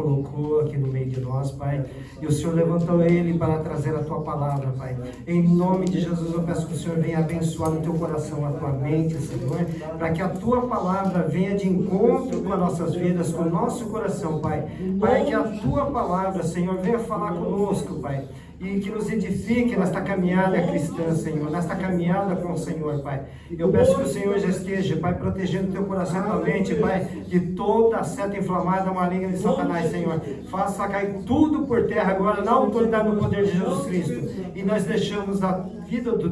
colocou aqui no meio de nós, Pai. E o Senhor levantou ele para trazer a Tua palavra, Pai. Em nome de Jesus, eu peço que o Senhor venha abençoar no Teu coração, a Tua mente, Senhor, para que a Tua palavra venha de encontro com as nossas vidas, com o nosso coração, Pai. Pai, que a Tua palavra, Senhor, venha falar conosco, Pai. E que nos edifique nesta caminhada cristã, Senhor, nesta caminhada com o Senhor, Pai. Eu peço que o Senhor já esteja, Pai, protegendo o teu coração e tua mente, Pai, de toda a seta inflamada, maligna de Satanás, Senhor. Faça cair tudo por terra agora, na autoridade do poder de Jesus Cristo. E nós deixamos a vida do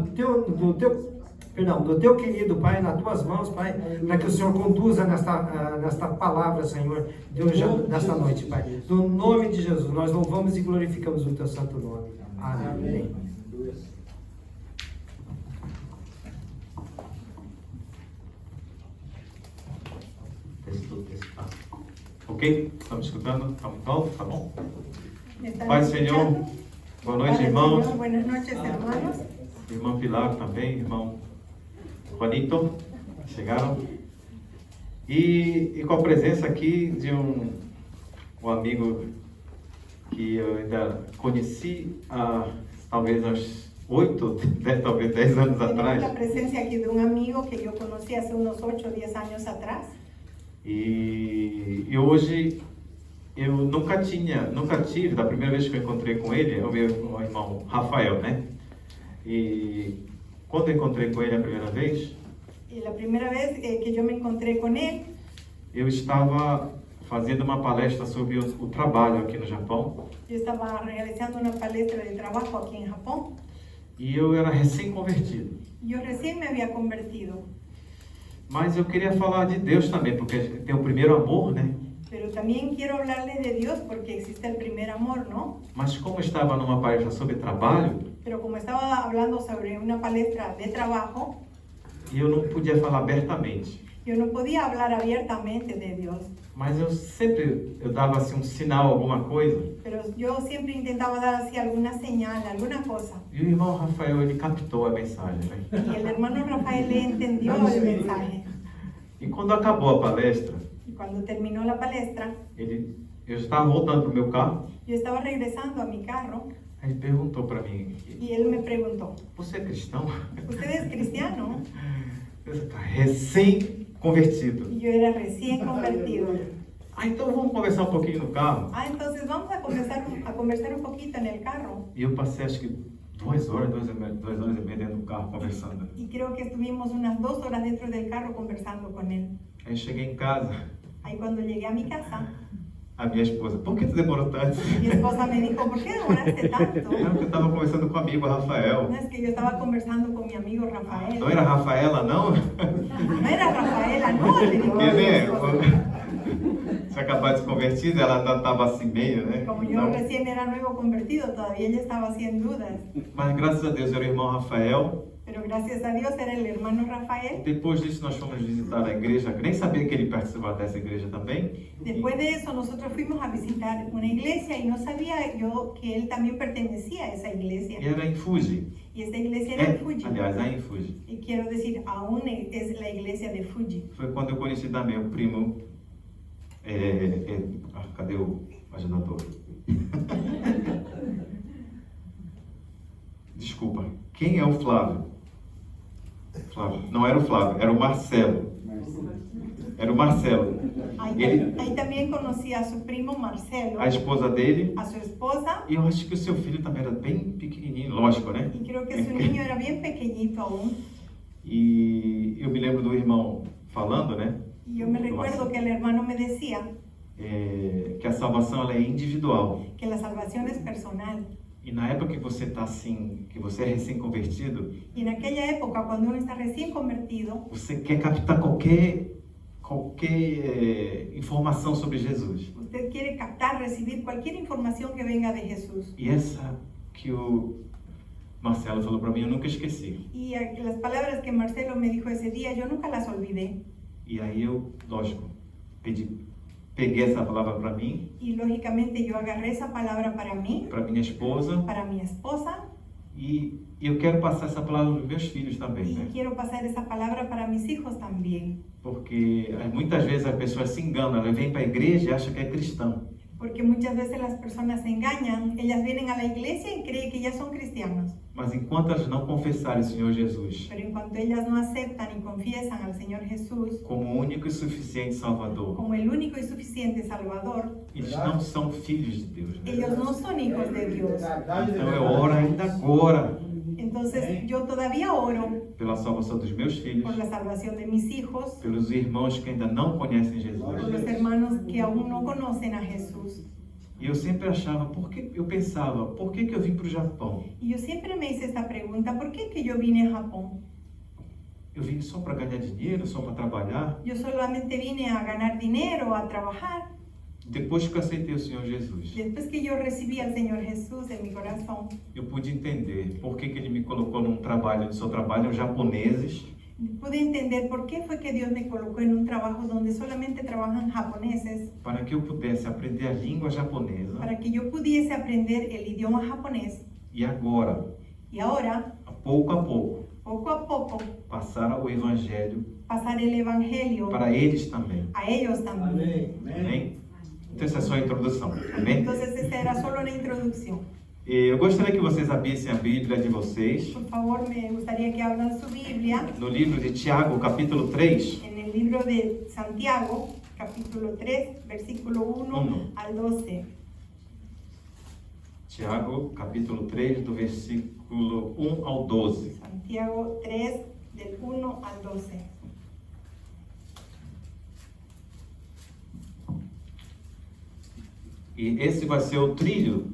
teu querido Pai, nas tuas mãos, Pai, para que o Senhor conduza nesta palavra, Senhor, de hoje, nesta noite, Pai. No nome de Jesus, nós louvamos e glorificamos o teu santo nome. Amém. Ok? Estamos escutando? Estamos todos? Tá bom? Pai, Senhor, boa noite, irmãos. Buenas noches, hermanos. Irmão Pilar também, irmão Juanito, chegaram. E com a presença aqui de um amigo que eu ainda conheci há talvez uns 10 anos atrás. Tenemos la presencia aquí de un amigo que yo conocí hace unos 8 o 10 años atrás. E hoje eu nunca tive, da primeira vez que eu encontrei com ele, o meu irmão Rafael, né? E quando eu encontrei com ele a primeira vez, Y la primera vez que yo me encontré con él, eu estava fazendo uma palestra sobre o trabalho aqui no Japão. yo estaba realizando una palestra de trabajo aquí en Japón. E eu era recém-convertido. Yo recién me había convertido, Mas eu queria falar de Deus também, porque tem o primeiro amor, né? pero también quiero hablarle de Dios porque existe el primer amor, ¿no? Mas como eu estava numa palestra sobre trabalho, Pero como estaba hablando sobre una palestra de trabajo, e eu não podia falar abertamente. yo no podía hablar abiertamente de Dios. Mas eu dava assim um sinal, alguma coisa. Pero yo siempre intentaba dar así alguna señal, alguna cosa. E o irmão Rafael, ele captou a mensagem, né? Y el hermano Rafael le entendió el mensaje. E quando acabou a palestra, Y cuando terminó la palestra, eu estava voltando pro meu carro, yo estaba regresando a mi carro aí ele perguntou para mim: y él me preguntó, "Você é cristão?" ¿usted es cristiano? Eu estava recém-convertido. Y yo era recién convertido. Ah, então vamos conversar um pouquinho no carro. Entonces vamos a conversar un poquito en el carro. E eu passei acho que 2 horas e meia dentro do carro conversando. Y creo que estuvimos unas 2 horas dentro del carro conversando con él. Aí eu cheguei em casa, Ahí cuando llegué a mi casa, a minha esposa: "Por que tu demorou tanto?" mi esposa me dijo, ¿por qué demoraste tanto? Não, porque eu estava conversando com o amigo Rafael. No, es que yo estaba conversando con mi amigo Rafael. Não era Rafaela, não? No era Rafaela, no, le digo. Porque, né? Você acabou de se convertir, ela ainda estava assim meio, né? Como yo Então, recién era nuevo convertido, todavía ella estaba así en dudas. mas graças a Deus era o irmão Rafael. Pero gracias a Dios era el hermano Rafael. Depois disso nós fomos visitar a igreja, nem sabia que ele participava dessa igreja também. Después de eso nosotros fuimos a visitar una iglesia y no sabía yo que él también pertenecía a esa iglesia. E era em Fuji. Y esta iglesia era en Fuji. Aliás, é em Fuji. Y quiero decir, aún es la iglesia de Fuji. Foi quando eu conheci também o primo. Cadê o ajudador? Desculpa. Quem é o Flávio? Flávio. Não era o Flávio, era o Marcelo. Era o Marcelo. Ahí también conocí a su primo Marcelo, A esposa dele. a su esposa, E eu acho que o seu filho também era bem pequenininho, lógico, né? y creo que su niño era bien pequeñito aún. E eu me lembro do irmão falando, né? Y yo me recuerdo que el hermano me decía Que a salvação ela é individual. que la salvación es personal. E na época que você está assim, que você é recém-convertido, Y en aquella época, cuando uno está recién convertido, você quer captar qualquer informação sobre Jesus. usted quiere captar, recibir cualquier información que venga de Jesús. E essa que o Marcelo falou para mim, eu nunca esqueci. Y las palabras que Marcelo me dijo ese día, yo nunca las olvidé. E aí eu, lógico, peguei essa palavra para mim, Y lógicamente yo agarré esa palabra para mí, para minha esposa, para mi esposa, e eu quero passar essa palavra para os meus filhos também, y né? quiero pasar esa palabra para mis hijos también. Porque muitas vezes a pessoa se engana, ela vem para a igreja e acha que é cristã. Porque muchas veces las personas se engañan, ellas vienen a la iglesia y creen que ya son cristianos. Mas enquanto elas não confessarem o Senhor Jesus Pero en cuanto ellas no aceptan y confiesan al Señor Jesús como o único e suficiente Salvador, como el único y suficiente Salvador, eles não são filhos de Deus, né? ellos no son hijos de Dios. Então eu oro ainda agora Entonces yo todavía oro pela salvação dos meus filhos, por la salvación de mis hijos, pelos irmãos que ainda não conhecem por los Jesus. hermanos que aún no conocen a Jesús. E eu sempre achava, eu pensava, por que eu vim para o Japão? Y yo siempre me hice esta pregunta, ¿por qué que yo vine a Japón? Eu vim só para ganhar dinheiro, só para trabalhar? Yo solamente vine a ganar dinero, a trabajar. Depois que eu aceitei o Senhor Jesus, Después que yo recibí al Señor Jesús en mi corazón, eu pude entender por que Ele me colocou num trabalho onde só trabalham japoneses, pude entender por qué fue que Dios me colocó en un trabajo donde solamente trabajan japoneses, para que eu pudesse aprender a língua japonesa para que yo pudiese aprender el idioma japonés. e agora, Y ahora, a pouco, poco a poco, passar o Evangelho pasar el Evangelio para eles também. a ellos también. Amém? Então essa é só a introdução, amém? Entonces, esta era solo una introducción. Eu gostaria que vocês abrissem a Bíblia de vocês Por favor, me gustaría que abran su Biblia no livro de Tiago, capítulo 3. en el libro de Santiago, capítulo 3, versículo 1 al 12. Tiago, capítulo 3, do versículo 1 ao 12. Santiago 3, del 1 al 12. E esse vai ser o trilho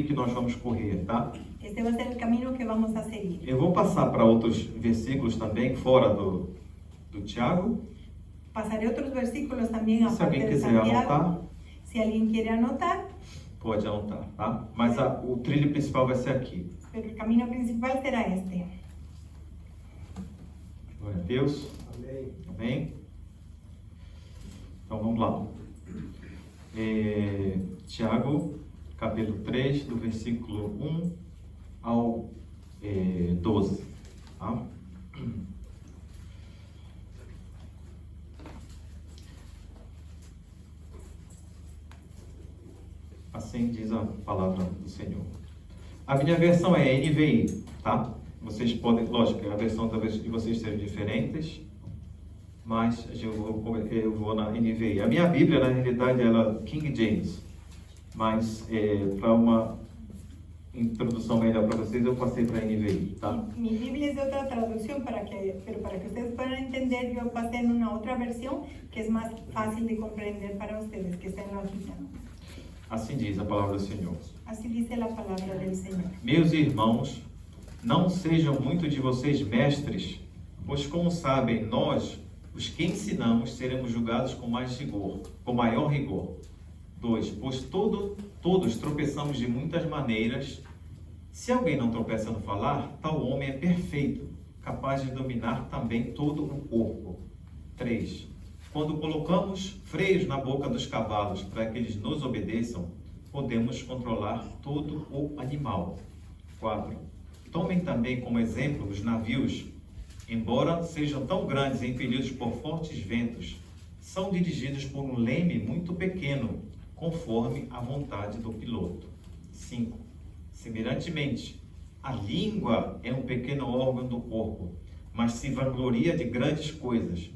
que nós vamos correr, tá? Este va a ser el camino que vamos a seguir. Eu vou passar para outros versículos também, fora do Tiago. Pasaré otros versículos también Se aparte alguém de quiser Santiago. anotar, Si alguien quiere anotar, pode anotar, tá? Mas o trilho principal vai ser aqui. pero el camino principal será este. Glória a Deus. Amém? Então vamos lá. Tiago, capítulo 3, do versículo 1 ao 12. Tá? Assim diz a palavra do Senhor. A minha versão é NVI, tá? Vocês podem, lógico, a versão talvez de vocês sejam diferentes, mas eu vou na NVI. A minha Bíblia, na realidade, ela é King James, mas para uma introdução melhor para vocês, eu passei para a NVI, tá? Mi Biblia es de otra traducción, pero para que ustedes puedan entender, yo pasé en una otra versión que es más fácil de comprender para ustedes, que está en la hojita. Assim diz a palavra do Senhor. Así dice la palabra del Señor. Meus irmãos, não sejam muito de vocês mestres, pois como sabem, nós, os que ensinamos, seremos julgados com maior rigor. 2. Pois todos tropeçamos de muitas maneiras. Se alguém não tropeça no falar, tal homem é perfeito, capaz de dominar também todo o corpo. 3. Quando colocamos freios na boca dos cavalos para que eles nos obedeçam, podemos controlar todo o animal. 4. Tomem também como exemplo os navios. Embora sejam tão grandes e impelidos por fortes ventos, são dirigidos por um leme muito pequeno, conforme a vontade do piloto. 5. Semelhantemente, a língua é um pequeno órgão do corpo, mas se vangloria de grandes coisas.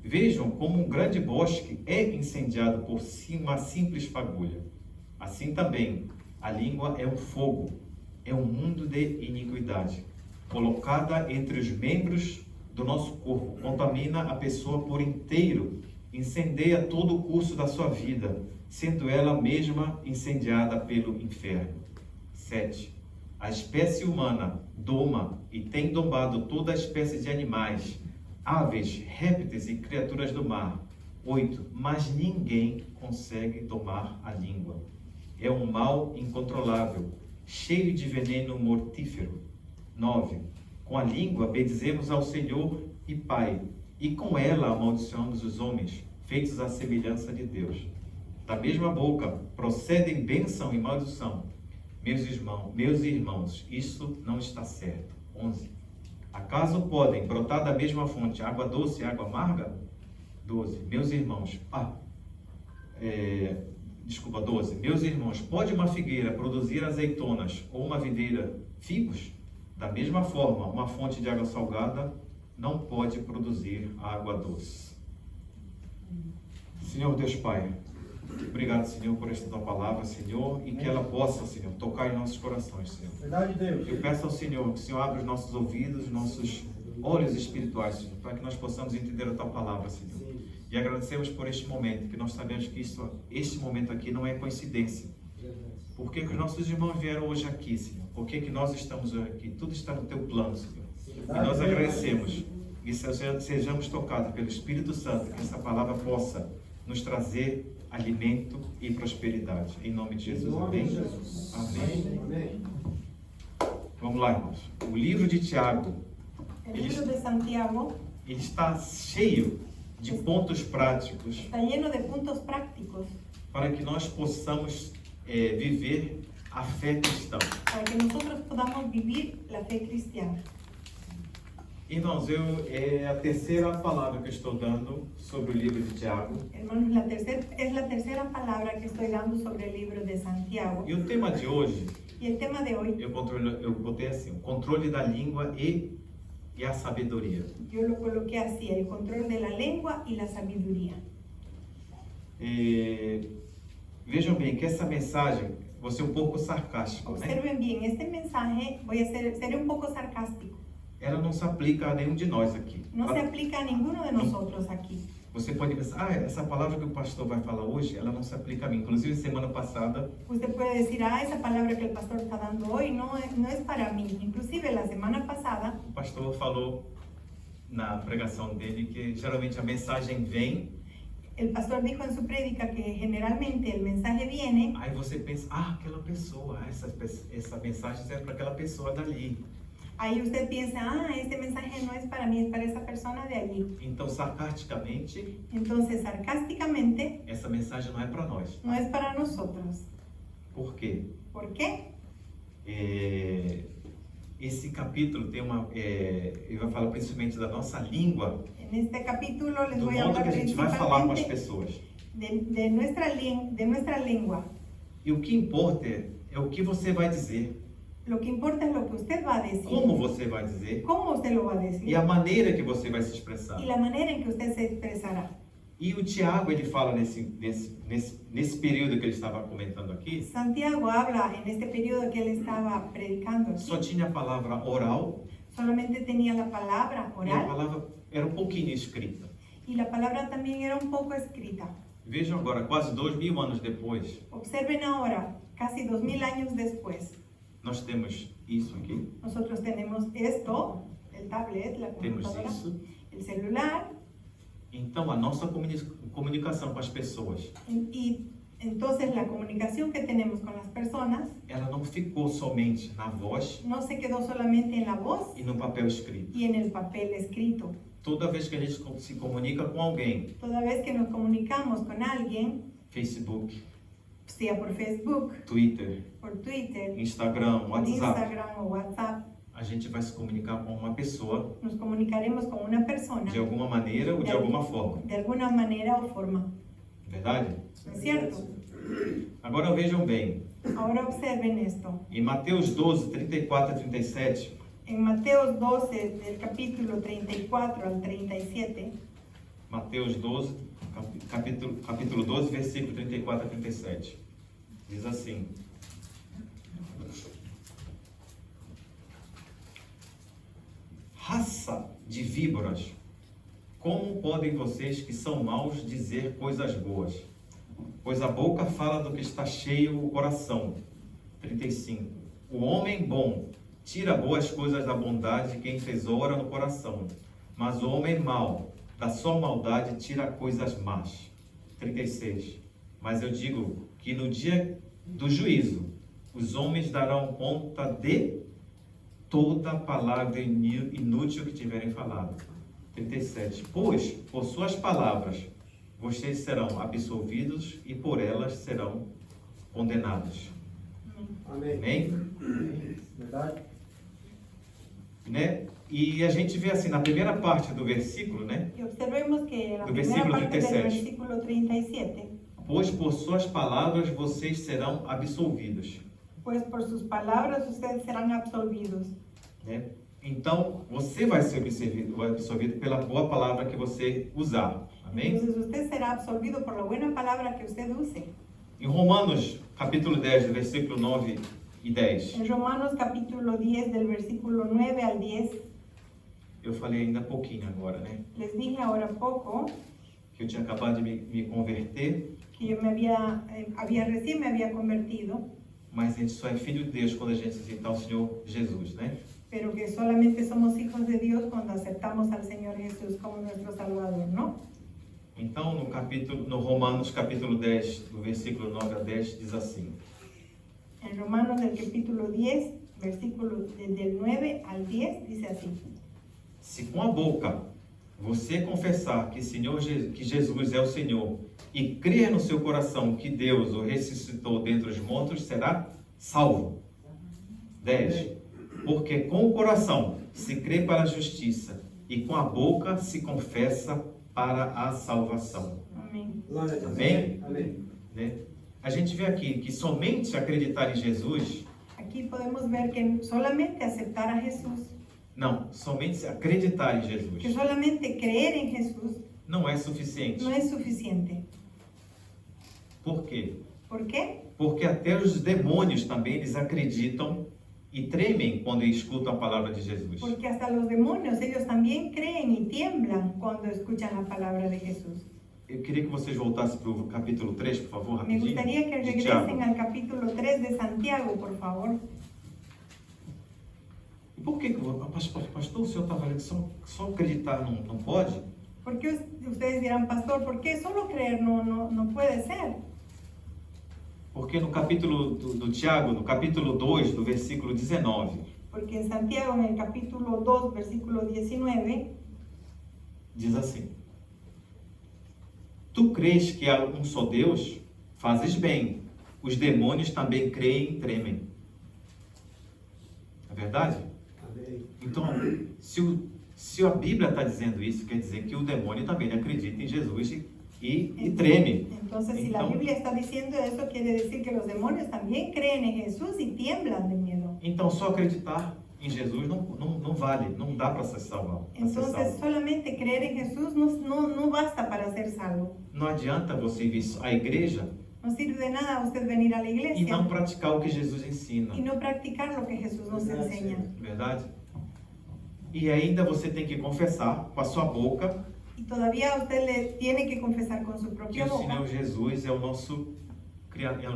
Vejam como um grande bosque é incendiado por uma simples fagulha. Assim também, a língua é um fogo, é um mundo de iniquidade. Colocada entre os membros do nosso corpo, contamina a pessoa por inteiro, incendeia todo o curso da sua vida, sendo ela mesma incendiada pelo inferno. 7. A espécie humana doma e tem domado toda a espécie de animais, aves, répteis e criaturas do mar. 8. Mas ninguém consegue domar a língua. É um mal incontrolável, cheio de veneno mortífero. 9. Com a língua bendizemos ao Senhor e Pai, e com ela amaldiçoamos os homens, feitos à semelhança de Deus. Da mesma boca procedem bênção e maldição. Meus irmãos, isso não está certo. 11. Acaso podem brotar da mesma fonte água doce e água amarga? 12. Meus irmãos, Desculpa, 12. Meus irmãos, pode uma figueira produzir azeitonas ou uma videira figos? Da mesma forma, uma fonte de água salgada não pode produzir água doce. Senhor Deus Pai, obrigado, Senhor, por esta tua palavra, Senhor, e que ela possa, Senhor, tocar em nossos corações, Senhor. Verdade, Deus. Eu peço ao Senhor que o Senhor abra os nossos ouvidos, nossos olhos espirituais, Senhor, para que nós possamos entender a tua palavra, Senhor. E agradecemos por este momento, que nós sabemos que este momento aqui não é coincidência. Por que os nossos irmãos vieram hoje aqui, Senhor? Por que nós estamos hoje aqui? Tudo está no teu plano, Senhor. E nós agradecemos e sejamos tocados pelo Espírito Santo, que essa palavra possa nos trazer alimento e prosperidade. Em nome de Jesus, amém? Amém. Vamos lá, irmãos. O livro de Tiago, El libro de Santiago ele está cheio de pontos práticos está lleno de puntos prácticos para que nós possamos viver a fé cristã. para que nosotros podamos vivir la fe cristiana. Irmãos, é a terceira palavra que eu estou dando sobre o livro de Tiago. Hermanos, es la tercera palabra que estoy dando sobre el libro de Santiago. E o tema de hoje, Y el tema de hoy, eu botei assim, o controle da língua e a sabedoria. yo lo coloqué así, el control de la lengua y la sabiduría. Vejam bem que essa mensagem, vou ser um pouco sarcástico, né? Observen bien, este mensaje, voy a ser un poco sarcástico. Ela não se aplica a nenhum de nós aqui. No se aplica a ninguno de nosotros aquí. Você pode pensar, essa palavra que o pastor vai falar hoje, ela não se aplica a mim. Inclusive, semana passada, Usted puede decir, esa palabra que el pastor está dando hoy no es para mí. Inclusive, la semana pasada, o pastor falou na pregação dele que geralmente a mensagem vem, el pastor dijo en su prédica que generalmente el mensaje viene aí você pensa, aquela pessoa, essa mensagem serve para aquela pessoa dali. ahí usted piensa, este mensaje no es para mí, es para esa persona de allí. Então, sarcasticamente, Entonces, sarcásticamente, essa mensagem não é para nós. no es para nosotros. Por quê? ¿Por qué? Esse capítulo tem ele vai falar principalmente da nossa língua, En este capítulo les do voy a modo que hablar a gente vai falar com as principalmente pessoas. de nuestra lengua. E o que importa é o que você vai dizer, Lo que importa es lo que usted va a decir. como você vai dizer ¿Cómo usted lo va a decir? e a maneira que você vai se expressar. Y la manera en que usted se expresará. E o Tiago, ele fala nesse período que ele estava comentando aqui, Santiago habla en este periodo que él estaba predicando aquí. só tinha a palavra oral Solamente tenía la palabra e a oral palavra era um pouquinho escrita. y la palabra también era un poco escrita. Vejam agora, quase 2000 anos depois, Observen ahora, casi 2000 años después, nós temos isso aqui, nosotros tenemos esto, el tablet, la temos computadora, isso. el celular, Então, a nossa comunicação com as pessoas, y entonces la comunicación que tenemos con las personas ela não ficou somente na voz no se quedó solamente en la voz e no papel escrito. y en el papel escrito. Toda vez que a gente se comunica com alguém, Toda vez que nos comunicamos con alguien, Facebook, sea por Facebook, Twitter, por Twitter, Instagram, por WhatsApp, Instagram o WhatsApp, a gente vai se comunicar com uma pessoa nos comunicaremos con una persona de alguma maneira ou de alguma forma. de alguna manera o forma. Verdade? ¿No es cierto? Agora vejam bem, Ahora observen esto. em Mateus 12, 34 a 37, En Mateo 12, del capítulo 34 al 37, Mateus 12, capítulo 12, versículo 34 a 37, diz assim: raça de víboras, como podem vocês que são maus dizer coisas boas? Pois a boca fala do que está cheio o coração. 35. O homem bom tira boas coisas da bondade que entesoura no coração, mas o homem mau, da sua maldade, tira coisas más. 36. Mas eu digo que no dia do juízo, os homens darão conta de toda palavra inútil que tiverem falado. 37. Pois, por suas palavras, vocês serão absolvidos e por elas serão condenados. Amém. Amém? Verdade? Né? E a gente vê assim, na primeira parte do versículo, né? y observemos que en la Do primera versículo parte 37. del versículo 37, pois por suas palavras vocês serão absolvidos. Pues por sus palabras ustedes serán absolvidos. Né? Então, você vai ser absolvido pela boa palavra que você usar. Amém? Entonces usted será absolvido por la buena palabra que usted use. Em Romanos, capítulo 10, do versículo 9 e 10. En Romanos capítulo 10 del versículo 9 al 10, Eu falei ainda pouquinho agora, né? les dije ahora poco Que eu tinha acabado de me converter, que yo recién me había convertido, mas a gente só é filho de Deus quando a gente aceitar o Senhor Jesus, né? pero que solamente somos hijos de Dios cuando aceptamos al Señor Jesús como nuestro Salvador, ¿no? Então, no Romanos, capítulo 10, do versículo 9 a 10, diz assim: En Romanos del capítulo 10, versículo del 9 al 10, dice así: Se com a boca você confessar que Jesus é o Senhor e crer no seu coração que Deus o ressuscitou dentre os mortos, será salvo. 10. Porque com o coração se crê para a justiça e com a boca se confessa para a salvação. Amén. Amém? Amém. Né? A gente vê aqui que somente acreditar em Jesus, Aquí podemos ver que solamente aceptar a Jesús, não, somente acreditar em que Jesus solamente creer en Jesús não é suficiente. no es suficiente. Por quê? ¿Por qué? Porque até os demônios também eles acreditam e tremem quando escutam a palavra de Jesus. Porque hasta los demonios, ellos también creen y tiemblan cuando escuchan la palabra de Jesús. Eu queria que vocês voltassem para o capítulo 3, por favor, Me rapidinho. gustaría que de Tiago. regresen al capítulo 3 de Santiago, por favor. E por que, pastor, o senhor está falando que só acreditar não pode? Porque ustedes dirán, pastor, ¿por qué solo creer no puede ser? Porque no capítulo do Tiago, no capítulo 2, do versículo 19, Porque en Santiago, en el capítulo 2, versículo 19, diz assim: Tu crês que há um só Deus? Fazes bem. Os demônios também creem e tremem. É verdade? Amém. Então, se a Bíblia está dizendo isso, quer dizer que o demônio também acredita em Jesus e treme. entonces si la Biblia está diciendo eso, quiere decir que los demonios también creen en Jesús y tiemblan de miedo. Então, só acreditar em Jesus não vale, não dá para ser salvo. Entonces solamente creer en Jesús no basta para ser salvo. Não adianta você vir à igreja No sirve de nada usted venir a la e não iglesia praticar o que Jesus ensina. y no practicar lo que Jesús nos enseña. Verdade? E ainda você tem que confessar com a sua boca Y todavía usted le tiene que confesar con su que propia o boca Senhor Jesus é o nosso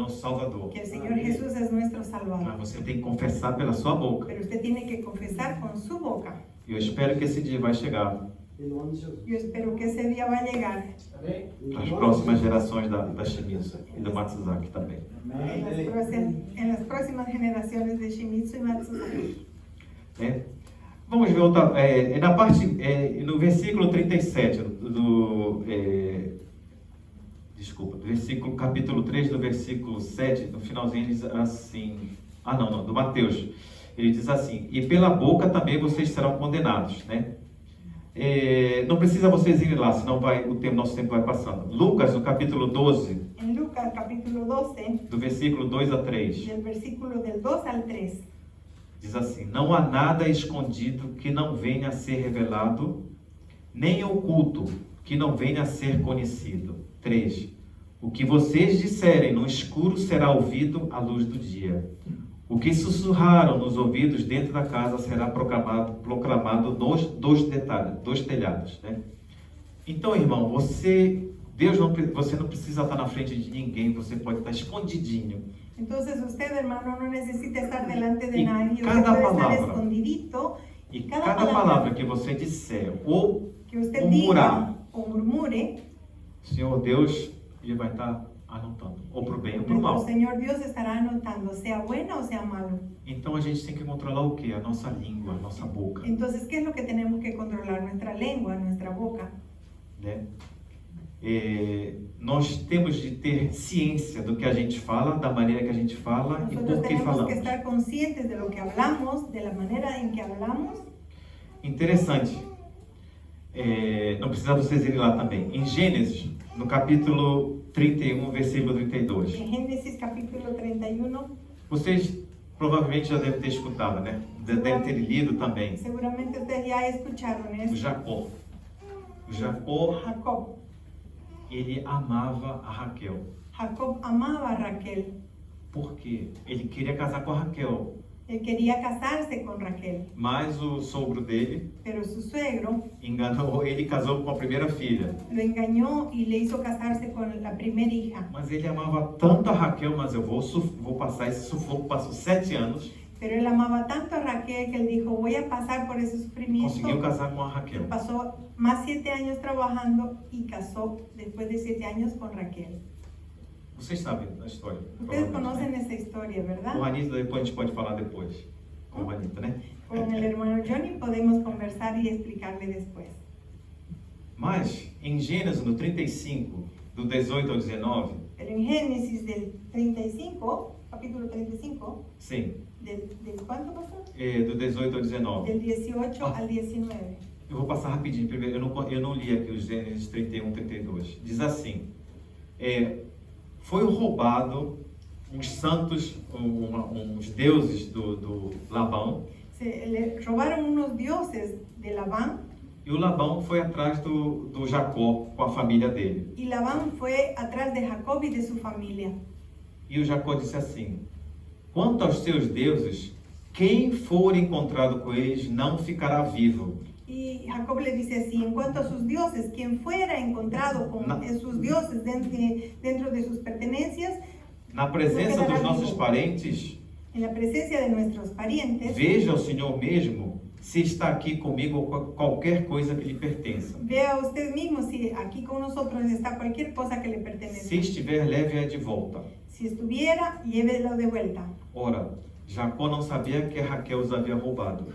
Salvador. que el Señor Jesús es nuestro Mas Salvador. você tem que confessar pela sua boca. Pero usted tiene que confesar con su boca. E eu espero que esse dia vai chegar Em nome de Jesus. Yo espero que ese día va a llegar Amém. para as próximas gerações da Shimizu e do Matsuzaki também. en las próximas generaciones de Shimizu y Matsuzaki. Né? Vamos ver outra, na parte, no versículo 37 do versículo, capítulo 3, do versículo 7, no finalzinho ele diz assim, do Mateus, ele diz assim: e pela boca também vocês serão condenados, né? Não precisa vocês irem lá, senão nosso tempo vai passando. Lucas, no capítulo 12, En Lucas capítulo 12, do versículo 2 a 3, del versículo del 2 al 3, diz assim: não há nada escondido que não venha a ser revelado, nem oculto que não venha a ser conhecido. 3. O que vocês disserem no escuro será ouvido à luz do dia. O que sussurraram nos ouvidos dentro da casa será proclamado dos telhados. Né? Então, irmão, você não precisa estar na frente de ninguém, você pode estar escondidinho. entonces usted, hermano, no necesita estar delante de Y nadie, usted cada puede estar palabra. escondidito E cada palavra que você disser ou que usted murmurar, diga o murmure, Senhor Deus, ele vai estar anotando, ou para o bem ou para o nuestro mal. Señor Dios estará anotando, sea bueno o sea malo. Então a gente tem que controlar o quê? A nossa língua, a nossa boca. Entonces, ¿qué es lo que tenemos que controlar? Nuestra lengua, nuestra boca. Né? Nós temos de ter ciência do que a gente fala, da maneira que a gente fala e Nosotros por que tenemos que falamos. estar conscientes de lo que hablamos, de la manera en que hablamos. Interessante. Não precisa vocês irem lá também. Em Gênesis, no capítulo 31, versículo 32. En Génesis capítulo 31, Vocês provavelmente já devem ter escutado, né? Devem ter lido também. seguramente ustedes ya escucharon O esto. Jacó. O Jacó, Jacob. ele amava a Raquel. Jacob amaba a Raquel. Por quê? Ele queria casar com a Raquel. Él quería casarse con Raquel, Mas o sogro dele pero su suegro enganou ele e casou com a primeira filha. lo engañó y le hizo casarse con la primera hija. Mas ele amava tanto a Raquel, mas eu vou passar esse sufoco. Passou 7 anos, Pero él amaba tanto a Raquel que él dijo, voy a pasar por ese sufrimiento. conseguiu casar com a Raquel. Pasó más 7 años trabajando y casó después de 7 años con Raquel. Vocês sabem da história. Ustedes provavelmente, conocen né? esa historia, Com ¿verdad? a Anitta, depois a gente pode falar depois. Com a Anitta, né? Con el hermano Johnny podemos conversar y explicarle después. Mas, em Gênesis, no 35, do 18 ao 19, Pero en Génesis del 35, capítulo 35, sim, ¿del cuánto pasó? do 18 ao 19. Del 18 al 19. Eu vou passar rapidinho. Primeiro, eu não li aqui os Gênesis 31, 32. Diz assim: foi roubado uns santos, uns deuses do Labão, Se le robaron unos dioses de Labán e o Labão foi atrás do Jacó com a família dele. y Labán fue atrás de Jacob y de su familia. E o Jacó disse assim: quanto aos seus deuses, quem for encontrado com eles não ficará vivo. Y Jacob le dice así, en cuanto a sus dioses, quien fuera encontrado con sus dioses dentro de sus pertenencias, Na presença dos nossos parentes, en la presencia de nuestros parientes, veja o Senhor mesmo se está aqui comigo ou qualquer coisa que lhe pertença. vea usted mismo si aquí con nosotros está cualquier cosa que le Se pertenece. estiver, leve-a de volta. Si estuviera, llévelo de vuelta. Ora, Jacó não sabia que Raquel os havia roubado.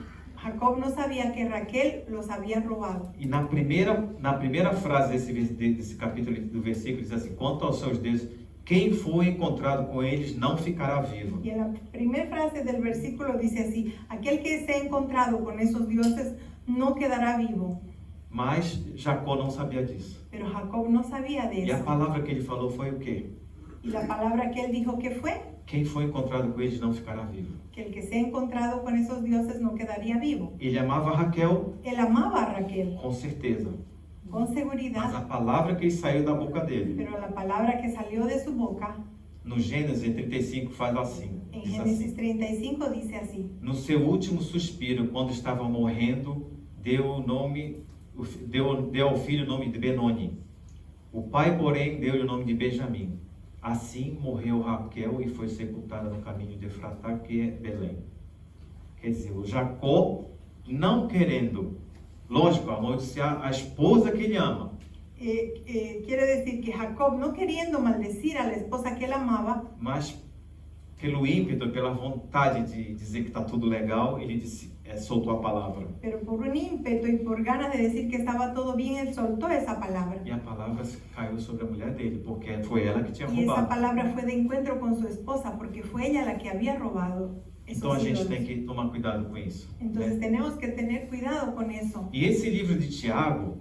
Jacob no sabía que Raquel los había robado. E na primeira frase desse capítulo do versículo diz assim: quanto aos seus deuses, quem for encontrado com eles não ficará vivo. Y en la primera frase del versículo dice así, aquel que se ha encontrado con esos dioses no quedará vivo. Mas Jacó não sabia disso. Pero Jacob no sabía de E a eso. palavra que ele falou foi o quê? Y la palabra que él dijo que fue, Quem for encontrado com eles não ficará vivo. que el que se ha encontrado con esos dioses no quedaría vivo. Ele amava Raquel, Él amaba a Raquel, com certeza. con Mas seguridad, a palavra que saiu da boca dele, pero la palabra que salió de su boca, no Gênesis 35, faz assim. en Diz Génesis assim: 35 dice así, no seu último suspiro, quando estava morrendo, deu ao filho o nome de Benoni. O pai, porém, deu-lhe o nome de Benjamim. Assim morreu Raquel e foi sepultada no caminho de Efratá, que é Belém. Quer dizer, o Jacó, não querendo, lógico, amaldiçoar a esposa que ele ama, quiere decir que Jacob, no queriendo maldecir a la esposa que él amaba, mas pelo ímpeto, pela vontade de dizer que está tudo legal, ele disse, soltou a palavra. pero por un ímpetu y por ganas de decir que estaba todo bien, él soltó esa palabra. E a palavra caiu sobre a mulher dele, porque foi ela que tinha Y esa roubado. palabra fue de encuentro con su esposa, porque fue ella la que había robado Então a esos gente ídolos. tem que tomar cuidado com isso. Entonces Né? tenemos que tener cuidado con eso. E esse livro de Tiago,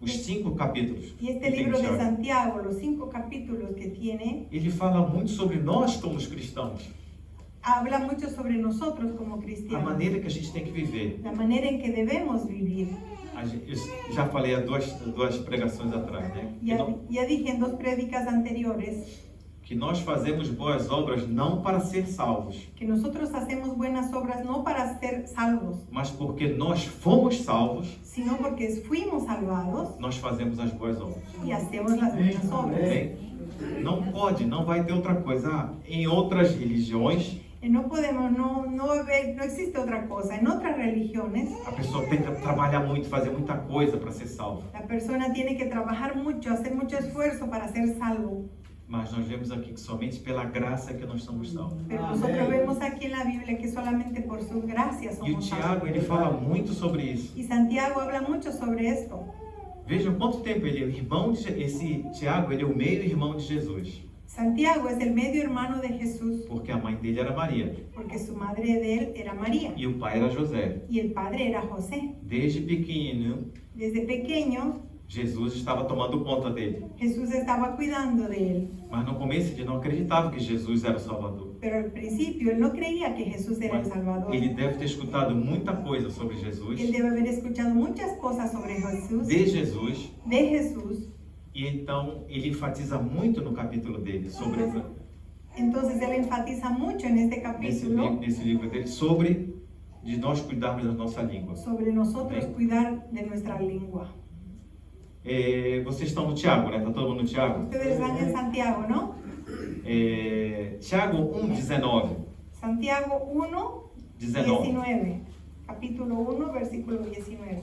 os 5 capítulos, Y este que tem libro de Tiago, Santiago, los 5 capítulos que tiene, ele fala muito sobre nós como os cristãos, habla mucho sobre nosotros como a cristianos, maneira que a gente tem que viver. la manera en que debemos vivir. Eu já falei há duas pregações atrás, né? Ya dije en 2 prédicas anteriores Que nós fazemos boas obras não para ser salvos, que nosotros hacemos buenas obras no para ser salvos, mas porque nós fomos salvos, sino porque fuimos salvados nós fazemos as boas obras. y hacemos las buenas obras. Bem, não vai ter outra coisa. Em outras religiões, No podemos, no existe otra cosa. En otras religiones, a pessoa tem que trabalhar muito, fazer muita coisa para ser salvo. la persona tiene que trabajar mucho, hacer mucho esfuerzo para ser salvo. Mas nós vemos aqui que somente pela graça que nós somos salvos. Pero nosotros vemos aquí en la Biblia que solamente por su gracia E o somos Tiago, salvos. ele fala muito sobre isso. Y Santiago habla mucho sobre esto. Vejam quanto tempo ele é irmão de esse Tiago, ele é o meio-irmão de Jesus, Santiago es el medio hermano de Jesús, porque a mãe dele era Maria porque su madre de él era María e o pai era José. y el padre era José. Desde pequeno, Desde pequeño, Jesus estava tomando conta dele. Jesús estaba cuidando de él. Mas no começo ele não acreditava que Jesus era o Salvador. Pero al principio él no creía que Jesús era el Mas Salvador. ele deve ter escutado muita coisa sobre Jesus, Él debe haber escuchado muchas cosas sobre Jesús, de Jesus, de Jesús. e então ele enfatiza muito no capítulo dele sobre Entonces él enfatiza mucho en este capítulo nesse livro dele sobre de nós cuidarmos da nossa língua. sobre nosotros cuidar de nuestra lengua. Vocês estão no Tiago, né? Tá todo mundo no Tiago? Ustedes están en Santiago, ¿no? Tiago 1:19. Santiago 1, 19. 19. Capítulo 1, versículo 19.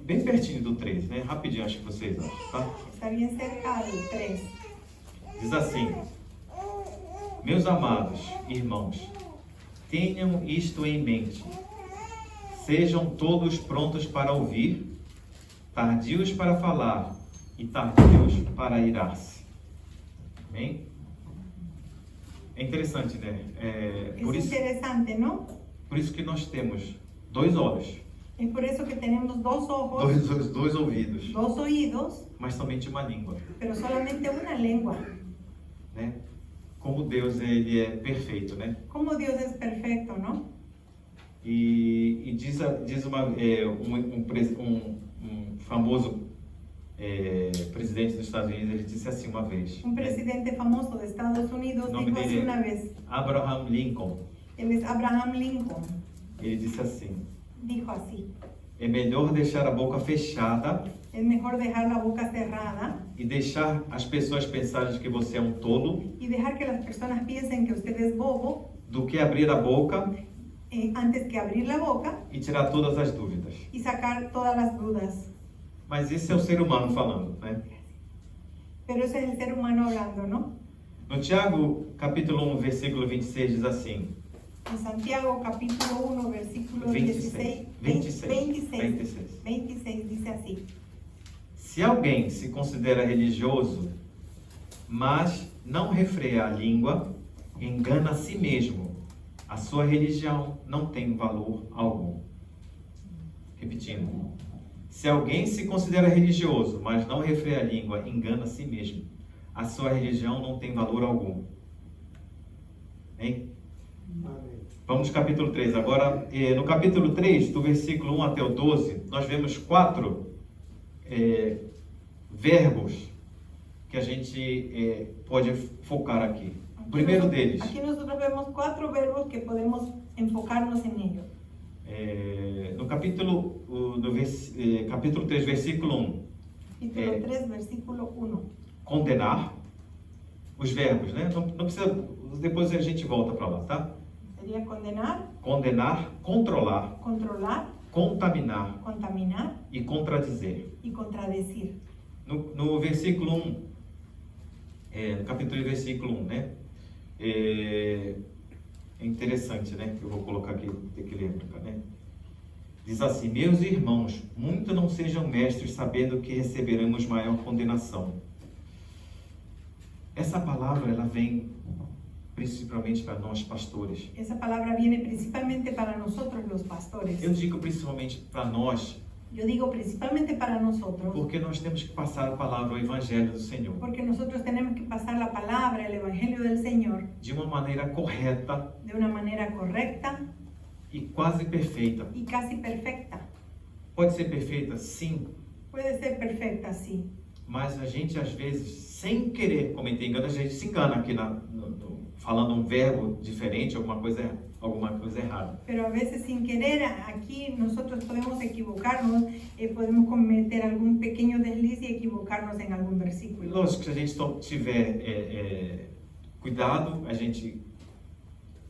Bem pertinho do 3, né? Rapidinho, acho que vocês acham, tá? Está bien cerca del 3. Diz assim: meus amados irmãos, tenham isto em mente. Sejam todos prontos para ouvir, tardios para falar e tardios para irar-se. Amém? É interessante, né? Es interesante, ¿no? Por isso que nós temos 2 olhos, Es por eso que tenemos 2 ojos, dois ouvidos, 2 oídos, mas somente uma língua, pero solamente una lengua. né? Como Deus ele é perfeito, né? Como Dios es perfecto, ¿no? E diz um famoso presidente dos Estados Unidos, ele disse assim uma vez, Un presidente famoso de Estados Unidos Nombre dijo así de- una vez, Abraham Lincoln, él es Abraham Lincoln, ele disse assim: dijo así, é melhor deixar a boca fechada es mejor dejar la boca cerrada e deixar as pessoas pensarem que você é um tolo y dejar que las personas piensen que usted es bobo do que abrir a boca antes que abrir la boca e tirar todas as dúvidas. y sacar todas las dudas. Mas esse é o ser humano falando, né? Pero ese es el ser humano hablando, ¿no? No Tiago, capítulo 1, versículo 26, diz assim: En Santiago capítulo 1, versículo 26, 26 dice así: se alguém se considera religioso, mas não refreia a língua, engana a si mesmo. A sua religião não tem valor algum. Repetindo. Se alguém se considera religioso, mas não refreia a língua, engana a si mesmo. A sua religião não tem valor algum. Hein? Vamos no capítulo 3. Agora, no capítulo 3, do versículo 1 até o 12, nós vemos 4 verbos que a gente pode focar aqui. O primeiro deles, Aquí nosotros vemos 4 verbos que podemos enfocarnos en ellos. no capítulo, capítulo 3, versículo 1, Capítulo 3, versículo 1. condenar, os verbos, né? Não precisa, depois a gente volta para lá, tá? Sería condenar, Condenar, controlar, controlar, contaminar contaminar e contradizer. y contradecir. No versículo 1, no capítulo 3, versículo 1, né? É interessante, né? Que eu vou colocar aqui, tem que ler pra cá, né? Diz assim: meus irmãos, muito não sejam mestres, sabendo que receberemos maior condenação. Essa palavra, ela vem principalmente para nós pastores. Esa palabra viene principalmente para nosotros los pastores. Eu digo principalmente para nós, Yo digo principalmente para nosotros, porque nós temos que passar a palavra, o evangelho do Senhor, porque nosotros tenemos que pasar la palabra, el evangelio del Señor, de uma maneira correta de una manera correcta e quase perfeita. y casi perfecta. Pode ser perfeita? Sim, Puede ser perfecta, sí, mas a gente às vezes, sem querer cometer engano, a gente se engana aqui falando um verbo diferente, alguma coisa errada. pero a veces sin querer aquí nosotros podemos equivocarnos, podemos cometer algún pequeño desliz y equivocarnos en algún versículo. Lógico que se a gente tiver cuidado, a gente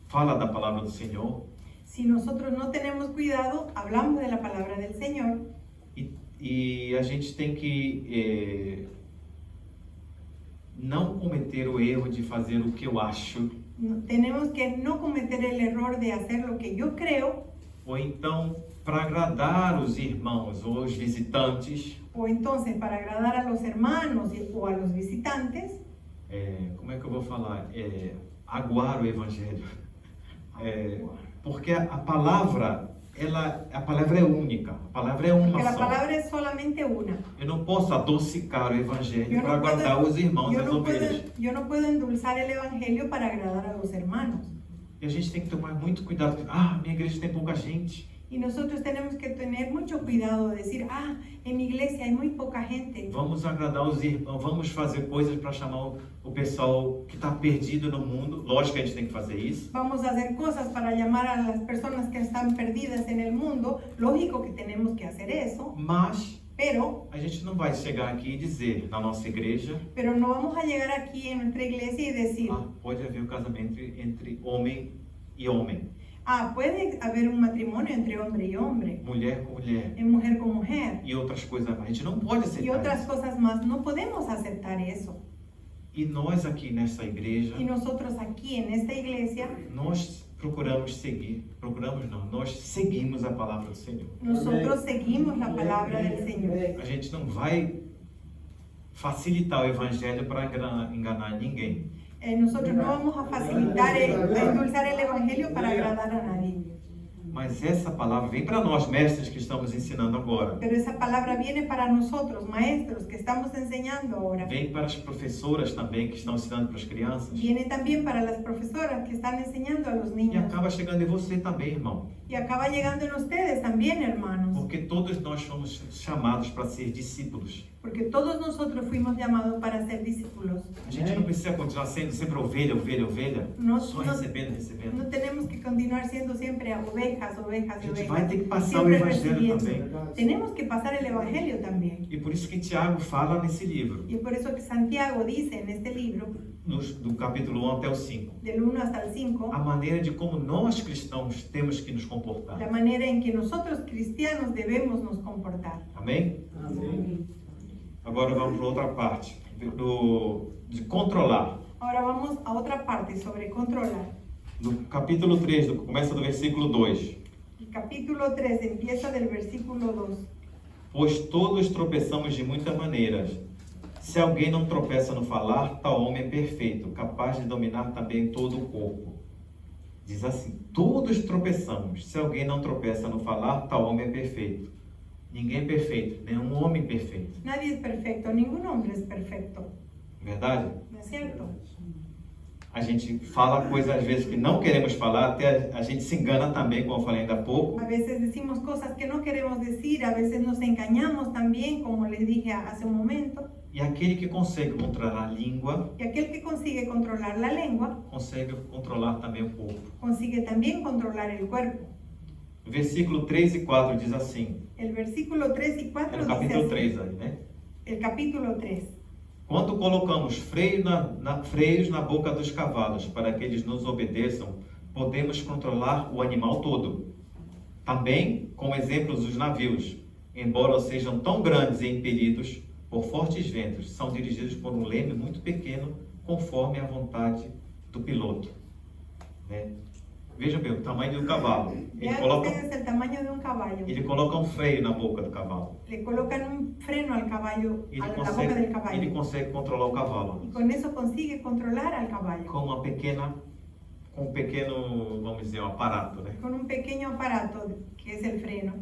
fala da palavra do Senhor Si nosotros no tenemos cuidado, hablamos de la palabra del Señor e a gente tem que não cometer o erro de fazer o que eu acho, tenemos que no cometer el error de hacer lo que yo creo, ou então para agradar os irmãos ou os visitantes, o entonces para agradar a los hermanos o a los visitantes, como é que eu vou falar? Aguar o evangelho. Porque a palavra, a palavra é única, a palavra é uma Porque la só. palabra es solamente una. Eu não posso adocicar o evangelho para agradar os irmãos e as ovelhas. yo no puedo endulzar el evangelio para agradar a los hermanos. E a gente tem que tomar muito cuidado. Minha igreja tem pouca gente. Y nosotros tenemos que tener mucho cuidado de decir, en mi iglesia hay muy poca gente. Vamos agradar os irmãos, vamos fazer coisas para chamar o pessoal que está perdido no mundo. Lógico que a gente tem que fazer isso. Vamos a hacer cosas para llamar a las personas que están perdidas en el mundo. Lógico que tenemos que hacer eso. Mas Pero a gente não vai chegar aqui e dizer na nossa igreja, no vamos a llegar aquí en nuestra iglesia y decir, pode haver um casamento entre homem e homem, puede haber un matrimonio entre hombre y hombre, mulher com mulher mujer con mujer, e outras coisas mais. A gente não pode y aceitar otras isso. cosas más. No podemos aceptar eso. E nós aqui nessa igreja, Y nosotros aquí en esta iglesia, nós nós seguimos a palavra do Senhor. nosotros seguimos la palabra del Señor. A gente não vai facilitar o evangelho para enganar ninguém. Nosotros no vamos a facilitar, a endulzar el evangelio para agradar a nadie. Mas essa palavra vem para nós, mestres que estamos ensinando agora. Pero esa palabra viene para nosotros, maestros, que estamos enseñando ahora. Vem para as professoras também que estão ensinando para as crianças. Viene también para las profesoras que están enseñando a los E niños. acaba chegando em você também, irmão. Y acaba llegando en ustedes también, hermanos. Porque todos nós fomos chamados para ser discípulos. Porque todos nosotros fuimos llamados para ser discípulos. A gente não precisa continuar sendo sempre ovelha, ovelha, ovelha. No, Só no, recebendo, recebendo. no tenemos que continuar siendo siempre ovejas, ovejas, A gente ovejas. vai ter que passar o Siempre evangelho recibiendo. também. Tenemos que pasar el evangelio también. E por isso que Tiago fala nesse livro, Y por eso que Santiago dice en este libro, do capítulo 1 até o 5, del 1 hasta el 5, a maneira de como nós cristãos temos que nos comportar. la manera en que nosotros cristianos debemos nos comportar. Amém? Agora vamos para outra parte, de controlar. Ahora vamos a otra parte sobre controlar. No capítulo 3, começa do versículo 2. El capítulo 3 empieza del versículo 2. Pois todos tropeçamos de muitas maneiras. Se alguém não tropeça no falar, tal homem é perfeito, capaz de dominar também todo o corpo. Diz assim, todos tropeçamos. Se alguém não tropeça no falar, tal homem é perfeito. Ninguém é perfeito, nenhum homem perfeito. Nadie es perfecto, ningún hombre es perfecto. Verdade? ¿No es cierto? A gente fala coisas às vezes que não queremos falar, até a gente se engana também, como eu falei ainda há pouco. A veces decimos cosas que no queremos decir, a veces nos engañamos también, como les dije hace un momento. E aquele que consegue controlar a língua, Y aquel que consigue controlar la lengua, consegue controlar também o corpo. consigue también controlar el cuerpo. Versículo 3 e 4 diz assim, El versículo 3 y é 4 no dice capítulo así. 3 aí, né? El capítulo 3. Quando colocamos freios na boca dos cavalos para que eles nos obedeçam, podemos controlar o animal todo. Também, como exemplos, os navios, embora sejam tão grandes e impelidos por fortes ventos, são dirigidos por um leme muito pequeno, conforme a vontade do piloto. Né? Vejam bem, o tamanho do cavalo. Vean ustedes el tamaño de un caballo. Ele coloca um freio na boca do cavalo. Le colocan un freno al caballo, a Ele la boca del consegue, caballo. ele consegue controlar o cavalo. Y con eso consigue controlar al caballo. Com um pequeno, vamos dizer, um aparato, né? Con un pequeño aparato que es el freno.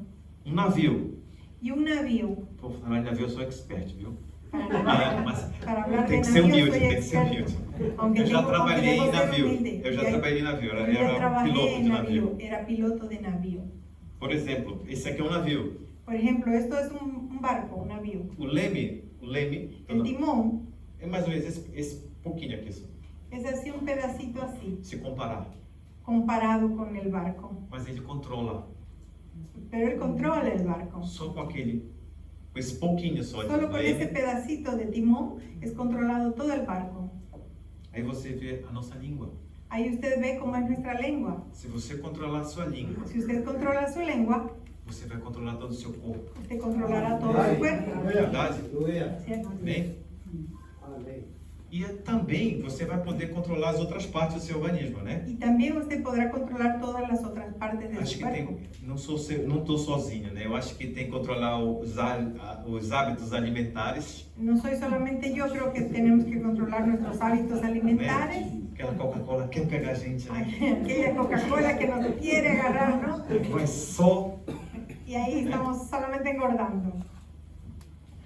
Um navio. Y un navío. Por falar em navio, eu sou expert, viu? Para hablar tem de que ser navío humilde, soy tem que ser experto. humilde. Aunque Eu já tengo- trabalhei aunque em debo ser navio. humilde. Eu já trabalhei em navio, Yo ya era trabajé piloto en de navío, navio. era piloto de navío. Por exemplo, esse aqui é um navio. Por ejemplo, esto es un barco, un navío. O leme, El timón é mais ou menos esse pouquinho aqui, es así un pedacito así, se comparar. comparado con el barco. Mas ele controla Pero él controla el barco. só com esse pouquinho só de Solo con ese leme. pedacito de timón es controlado todo el barco. Aí você vê a nossa língua. Ahí usted ve cómo es nuestra lengua. Se você controlar a sua língua, Si usted controla su lengua, você vai controlar todo o seu corpo. usted controlará todo su cuerpo. Verdade? ¿Cierto? Bem? E também você vai poder controlar as outras partes do seu organismo, né? Y también usted podrá controlar todas las otras partes de Acho su que cuerpo. tem, não estou sozinho, né? Eu acho que tem que controlar os hábitos alimentares, No soy solamente yo, creo que tenemos que controlar nuestros hábitos alimentares. né? Aquela Coca-Cola quer pegar a gente, né? Aquella Coca-Cola que nos quiere agarrar, ¿no? Vai só. Y ahí estamos solamente engordando.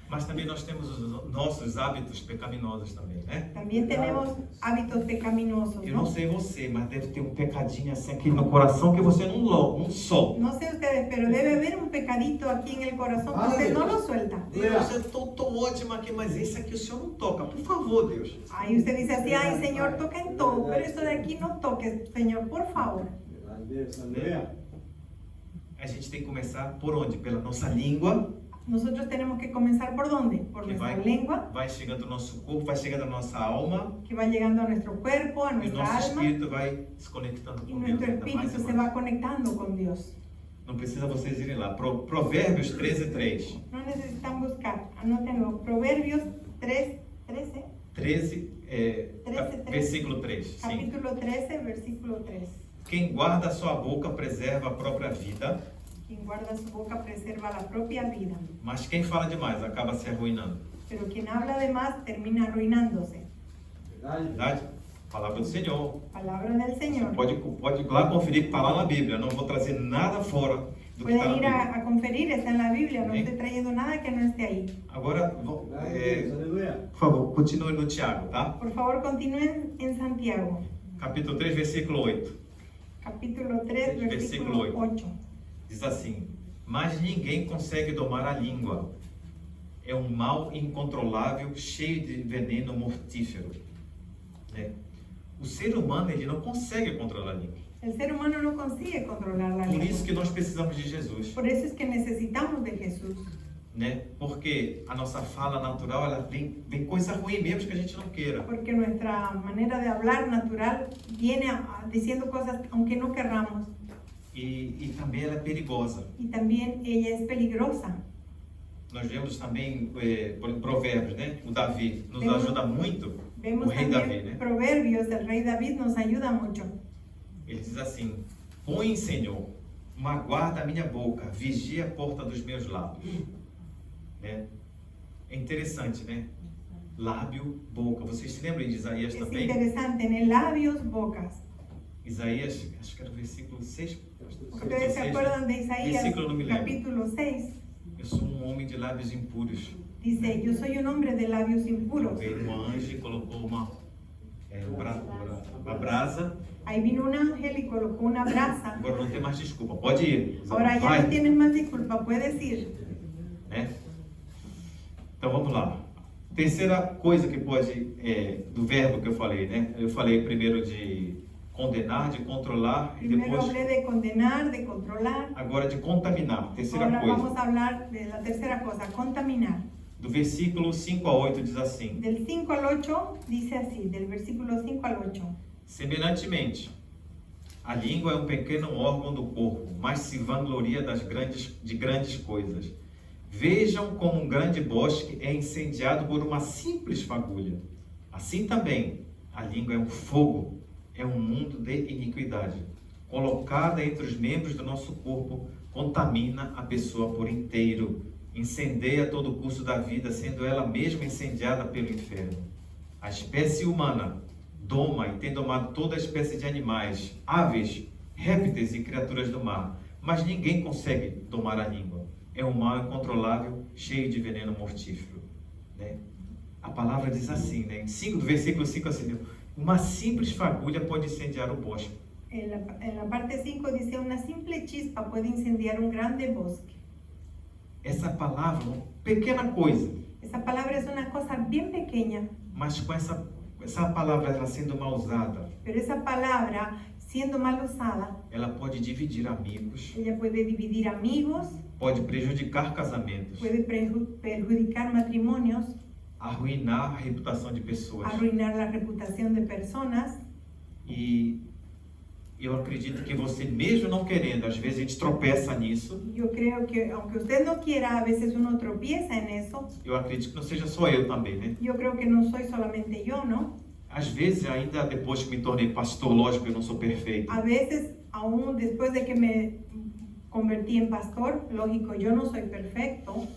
Mas também nós temos os nossos hábitos pecaminosos também, né? También tenemos hábitos pecaminosos, Eu não ¿no? sei você, mas deve ter um pecadinho assim aqui no coração que você não solta. No sé ustedes, pero debe haber un pecadito aquí en el corazón que usted no lo suelta. Deus, eu tô ótima aqui, mas esse aqui o Senhor não toca. Por favor, Deus. Ahí usted dice así, ay Señor, toca en todo, pero esto de aquí no toques, Señor, por favor. A gente tem que começar por onde? Pela nossa língua, Nosotros tenemos que comenzar por dónde? Por que nuestra lengua, vai chegando no nosso corpo, vai chegando a nossa alma, que va llegando a nuestro cuerpo, a e o nuestra nosso alma, espírito vai se conectando y com Deus. nuestro ainda mais espíritu e se mais. va conectando con Dios. Não precisa vocês irem lá. Provérbios 13:3. No necesitan buscar, anótenlo, Proverbios 13, 13, 13. versículo 3. Sim. capítulo 13, versículo 3. Quem guarda a sua boca preserva a própria vida, Quien guarda su boca preserva la propia vida, mas quem fala demais acaba se arruinando. pero quien habla de más termina arruinándose. Verdade? Palavra do Senhor. Palabra del Señor. Pode ir lá conferir que está lá na Bíblia. Não vou trazer nada fora do que está na Pueden ir Bíblia. a conferir, está en la Biblia, no Amén. estoy trayendo nada que no esté ahí. Agora, por favor, continue no Tiago, tá? Por favor, continúen en Santiago, Capítulo 3, versículo 8. capítulo 3, Versículo versículo 8. Diz assim: mas ninguém consegue domar a língua. É um mal incontrolável, cheio de veneno mortífero. Né? O ser humano, ele não consegue controlar a língua. El ser humano no consigue controlar la Por lengua. isso que nós precisamos de Jesus. Por eso es que necesitamos de Jesús. Né? Porque a nossa fala natural, ela vem coisa ruim mesmo que a gente não queira. Porque nuestra manera de hablar natural viene diciendo cosas aunque no querramos. E também ela é perigosa. Y también ella es peligrosa. Nós vemos também por Provérbios, né? O Davi nos Vemos- ajuda muito. O Vemos rei también Davi, né? Proverbios, el rey David nos ayuda mucho. Ele diz assim: põe, Senhor, uma guarda à minha boca, vigia a porta dos meus lábios. Né? É interessante, né? Lábio, boca. Vocês se lembram de Isaías Es também? interesante, en el labios, bocas. Isaías, acho que era o versículo 6. Ustedes se acuerdan de Isaías, Versículo no me lembro. capítulo 6. Eu sou um homem de lábios impuros. Dice, yo soy un hombre de labios impuros. Veio um anjo e colocou uma brasa. Ahí vino un ángel y colocó una brasa. Agora não tem mais desculpa. Pode ir. Ahora ya Vai. no tienes más disculpa, puedes ir. Né? Então vamos lá. Terceira coisa que pode, do verbo que eu falei, né? Eu falei primeiro de condenar, de controlar e Primero depois, hablé de condenar, de controlar. agora de contaminar. Terceira Ahora coisa. vamos a hablar de la tercera cosa, contaminar. Do versículo 5 a 8 diz assim: Del 5 al 8 dice así, del versículo 5 al 8. semelhantemente, a língua é um pequeno órgão do corpo, mas se vangloria de grandes coisas. Vejam como um grande bosque é incendiado por uma simples fagulha. Assim também, a língua é um fogo, é um mundo de iniquidade. Colocada entre os membros do nosso corpo, contamina a pessoa por inteiro. Incendeia todo o curso da vida, sendo ela mesma incendiada pelo inferno. A espécie humana doma e tem domado toda a espécie de animais, aves, répteis e criaturas do mar, mas ninguém consegue domar a língua. É um mal incontrolável, cheio de veneno mortífero. Né? A palavra diz assim, né? Do versículo 5 assim, uma simples fagulha pode incendiar o bosque. En la parte 5 dice, una simple chispa puede incendiar un grande bosque. Essa palavra, uma pequena coisa, Esa palabra es una cosa bien pequeña, mas com essa palavra ela sendo mal usada, pero esa palabra, siendo mal usada, ela pode dividir amigos, ella puede dividir amigos, pode prejudicar casamentos, puede perjudicar matrimonios, arruinar a reputação de pessoas. arruinar la reputación de personas E eu acredito que você, mesmo não querendo, às vezes a gente tropeça nisso. Yo creo que aunque usted no quiera, a veces uno tropieza en eso. Eu acredito que não seja só eu também, né? Yo creo que no soy solamente yo, ¿no? Às vezes, ainda depois que me tornei pastor, lógico, eu não sou perfeito. A veces, aún después de que me convertí en pastor, lógico, yo no soy perfecto.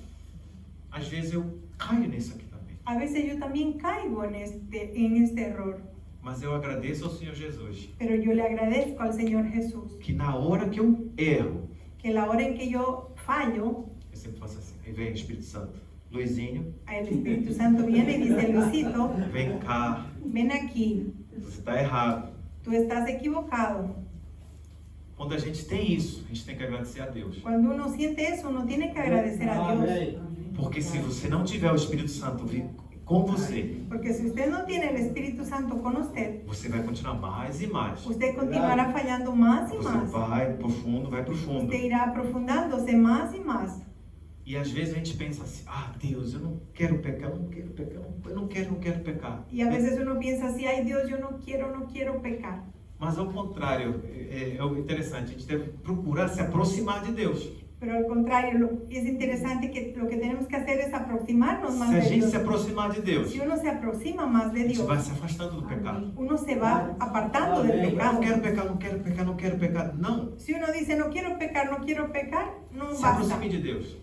Às vezes eu caio nisso aqui também. A veces yo también caigo en este error. Mas eu agradeço ao Senhor Jesus Pero yo le agradezco al Señor Jesús que na hora que eu erro, que la hora en que yo fallo, eu sempre faço assim, aí vem o Espírito Santo. Luizinho, el Espíritu Santo viene y dice, Luisito, vem cá, ven aquí, você está errado. tú estás equivocado. Quando a gente tem isso, a gente tem que agradecer a Deus. Cuando uno siente eso, uno tiene que agradecer a Dios. Porque se você não tiver o Espírito Santo com você, Porque si usted no tiene el Espíritu Santo con usted, você vai continuar mais e mais. usted continuará fallando más y Você más. vai pro fundo. Usted irá aprofundándose más y más. E às vezes a gente pensa assim, Deus, eu não quero pecar, eu não quero pecar. Y a veces uno piensa así, ay Dios, yo no quiero pecar. Mas ao contrário, é interessante, a gente deve procurar se aproximar de Deus. Pero al contrario, es interesante que lo que tenemos que hacer es aproximarnos más Se a de gente Dios. se aproximar de Deus, Si uno se aproxima más de a gente Dios, vai se afastando do pecado. uno se va apartando del Não pecado. quero pecar. Não. Si uno dice no quiero pecar, no Se basta. aproxime de Deus.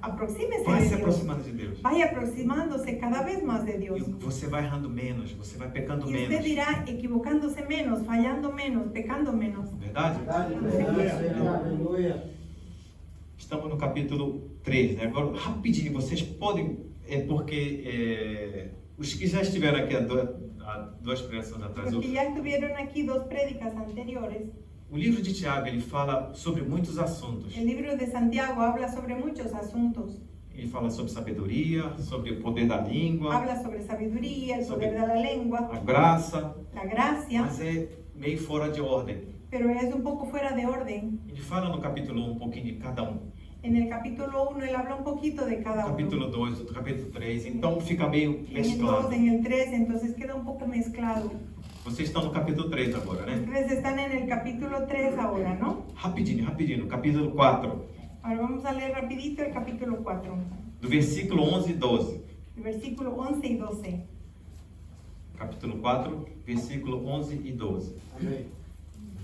Aproxímese Vai de se Dios. aproximando de Deus. Vaya aproximándose cada vez más de Dios. E você vai errando menos, você vai pecando Y menos. usted irá equivocándose menos, fallando menos, pecando menos. Verdade? Estamos no capítulo 3, né? Agora, rapidinho, vocês podem, porque os que já estiveram aqui há duas pregações atrás, Los que ya estuvieron aquí 2 prédicas anteriores, o livro de Tiago, ele fala sobre muitos assuntos. el libro de Santiago habla sobre muchos asuntos. Ele fala sobre sabedoria, sobre o poder da língua, Habla sobre sabiduría, el Sobre- poder de la lengua, a graça, la gracia, mas é meio fora de ordem. pero es un poco fuera de orden. Ele fala no capítulo 1 um pouquinho de cada um. En el capítulo 1 él habla un poquito de cada No uno. capítulo 2, no capítulo 3, então fica meio En el 2, mesclado. en el 3, entonces queda un poco mezclado. Vocês estão no capítulo 3 agora, né? Ustedes están en el capítulo 3 ahora, ¿no? Rapidinho, no capítulo 4, Ahora vamos a leer rapidito el capítulo 4, do versículo 11 e 12. el versículo 11 y 12. Capítulo 4, versículo 11 e 12.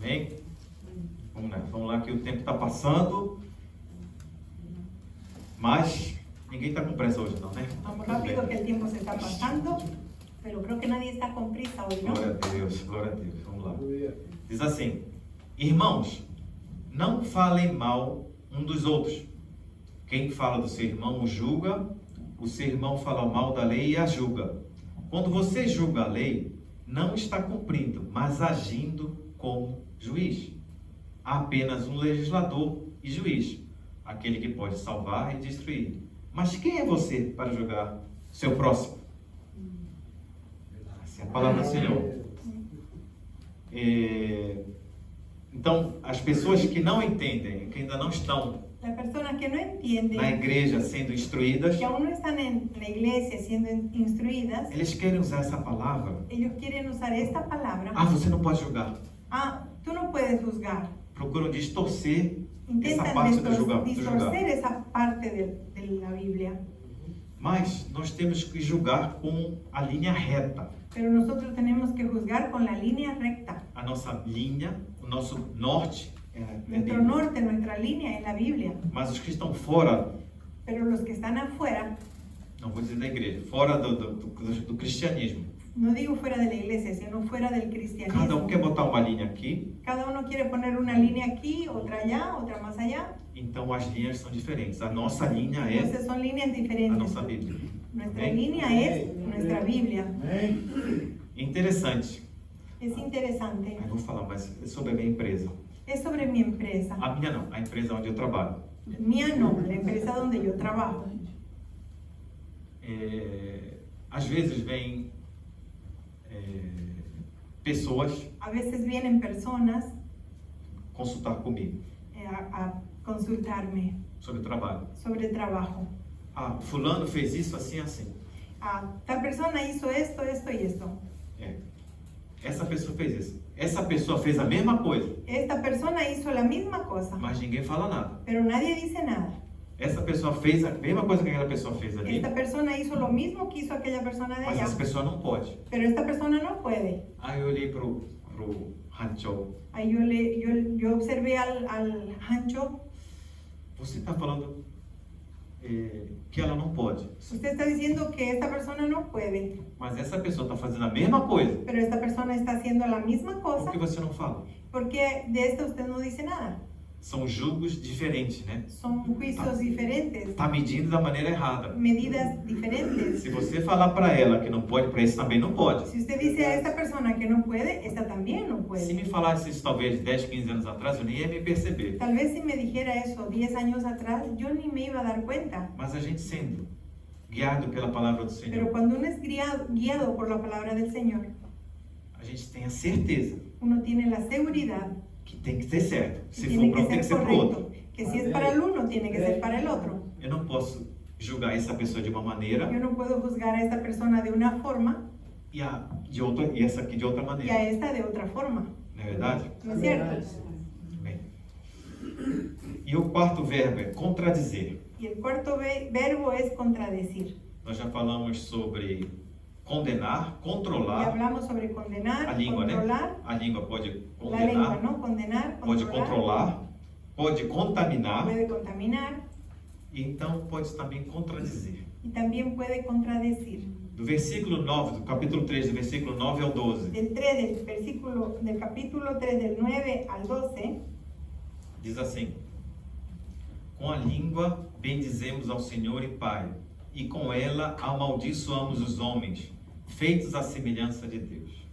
Amém? Vamos lá que o tempo está passando. Mas ninguém está com pressa hoje não, né? Vamos rápido que el tiempo se está pasando, pero creo que nadie está con prisa hoy, ¿no? Glória a Deus, glória a Deus. Vamos lá. Diz assim: Irmãos, não falem mal um dos outros. Quem fala do seu irmão o julga, o seu irmão fala mal da lei e a julga. Quando você julga a lei, não está cumprindo, mas agindo como juiz. Há apenas um legislador e juiz, aquele que pode salvar e destruir. Mas quem é você para julgar seu próximo? Essa é a palavra do Senhor. Então, as pessoas que não entendem, que ainda não estão Las personas que no entienden, na igreja sendo instruídas, que aún no están en la iglesia siendo instruidas, eles querem usar essa palavra. ellos quieren usar esta palabra. Você não pode julgar. Tú no puedes juzgar. Procuram distorcer essa Intentan parte do julgar. distorcer esa parte de la Biblia. Mas nós temos que julgar com a linha reta. Pero nosotros tenemos que juzgar con la línea recta. A nossa linha, o nosso norte é a Nuestro Bíblia. norte, nuestra línea es la Biblia. Mas os que estão fora, Pero los que están afuera, não vou dizer da igreja, fora do cristianismo. no digo fuera de la iglesia, sino fuera del Cada cristianismo. quer botar uma linha aqui, Cada uno quiere poner una línea aquí, otra allá, otra más allá. então as linhas são diferentes. A nossa linha é Entonces son líneas a diferentes. nossa Bíblia. Nuestra Amém? línea es nuestra Biblia. Interessante. Es interesante. Eu vou falar mais sobre a minha empresa. Es sobre mi empresa. A minha não, a empresa onde eu trabalho. Mía no, la empresa donde yo trabajo. Às vezes vem pessoas A veces vienen personas consultar comigo a consultarme sobre trabalho. sobre trabajo. Fulano fez isso assim, assim. Tal persona hizo esto, esto y esto. essa pessoa fez isso. Essa pessoa fez a mesma coisa, Esta persona hizo la misma cosa, mas ninguém fala nada. pero nadie dice nada. Essa pessoa fez a mesma coisa que aquela pessoa fez ali, Esta persona hizo lo mismo que hizo aquella persona de mas allá, essa pessoa não pode. pero esta persona no puede. Aí eu olhei pro Hancho. Ahí yo observé al Hancho. Você está falando que ela não pode, Usted está diciendo que esta persona no puede, mas essa pessoa está fazendo a mesma coisa. pero esta persona está haciendo la misma Por cosa. que você não fala? Porque de esto usted no dice nada. São julgos diferentes, né? Son juicios diferentes, Está medindo da maneira errada. medidas diferentes. Se você falar para ela que não pode, para esse também não pode. Si usted dice a esta persona que no puede, esta también no Se puede. me falasse isso talvez 10, 15 anos atrás, eu nem ia me perceber. Tal vez si me dijera eso 10 años atrás, yo ni me iba a dar cuenta. Mas a gente sendo guiado pela palavra do Pero Senhor, cuando uno es guiado por la palabra del Señor, a gente tem a certeza uno tiene la seguridad que tem que ser certo. que Se tiene for para um, tem que que ser ser para o outro. correcto. Que si es para el uno, tiene que ser para el otro. Eu não posso julgar essa pessoa de uma maneira Yo no puedo juzgar a esta persona de una forma e essa aqui de outra y a maneira. esta de otra forma. Não é verdade? ¿No es cierto? Bem. E o quarto verbo é contradizer. Y el cuarto verbo es contradecir. Nós já falamos sobre condenar, Ya controlar hablamos sobre condenar, a língua, né? controlar. A língua pode La lengua, condenar, ¿no? Condenar, pode controlar, pode contaminar puede contaminar e então pode também contradizer. y también puede contradecir. Do versículo 9, do capítulo 3, do versículo 9 ao 12, Del capítulo 3, del 9 al 12, diz assim: com a língua bendizemos ao Senhor e Pai, e com ela amaldiçoamos os homens, feitos à semelhança de Deus.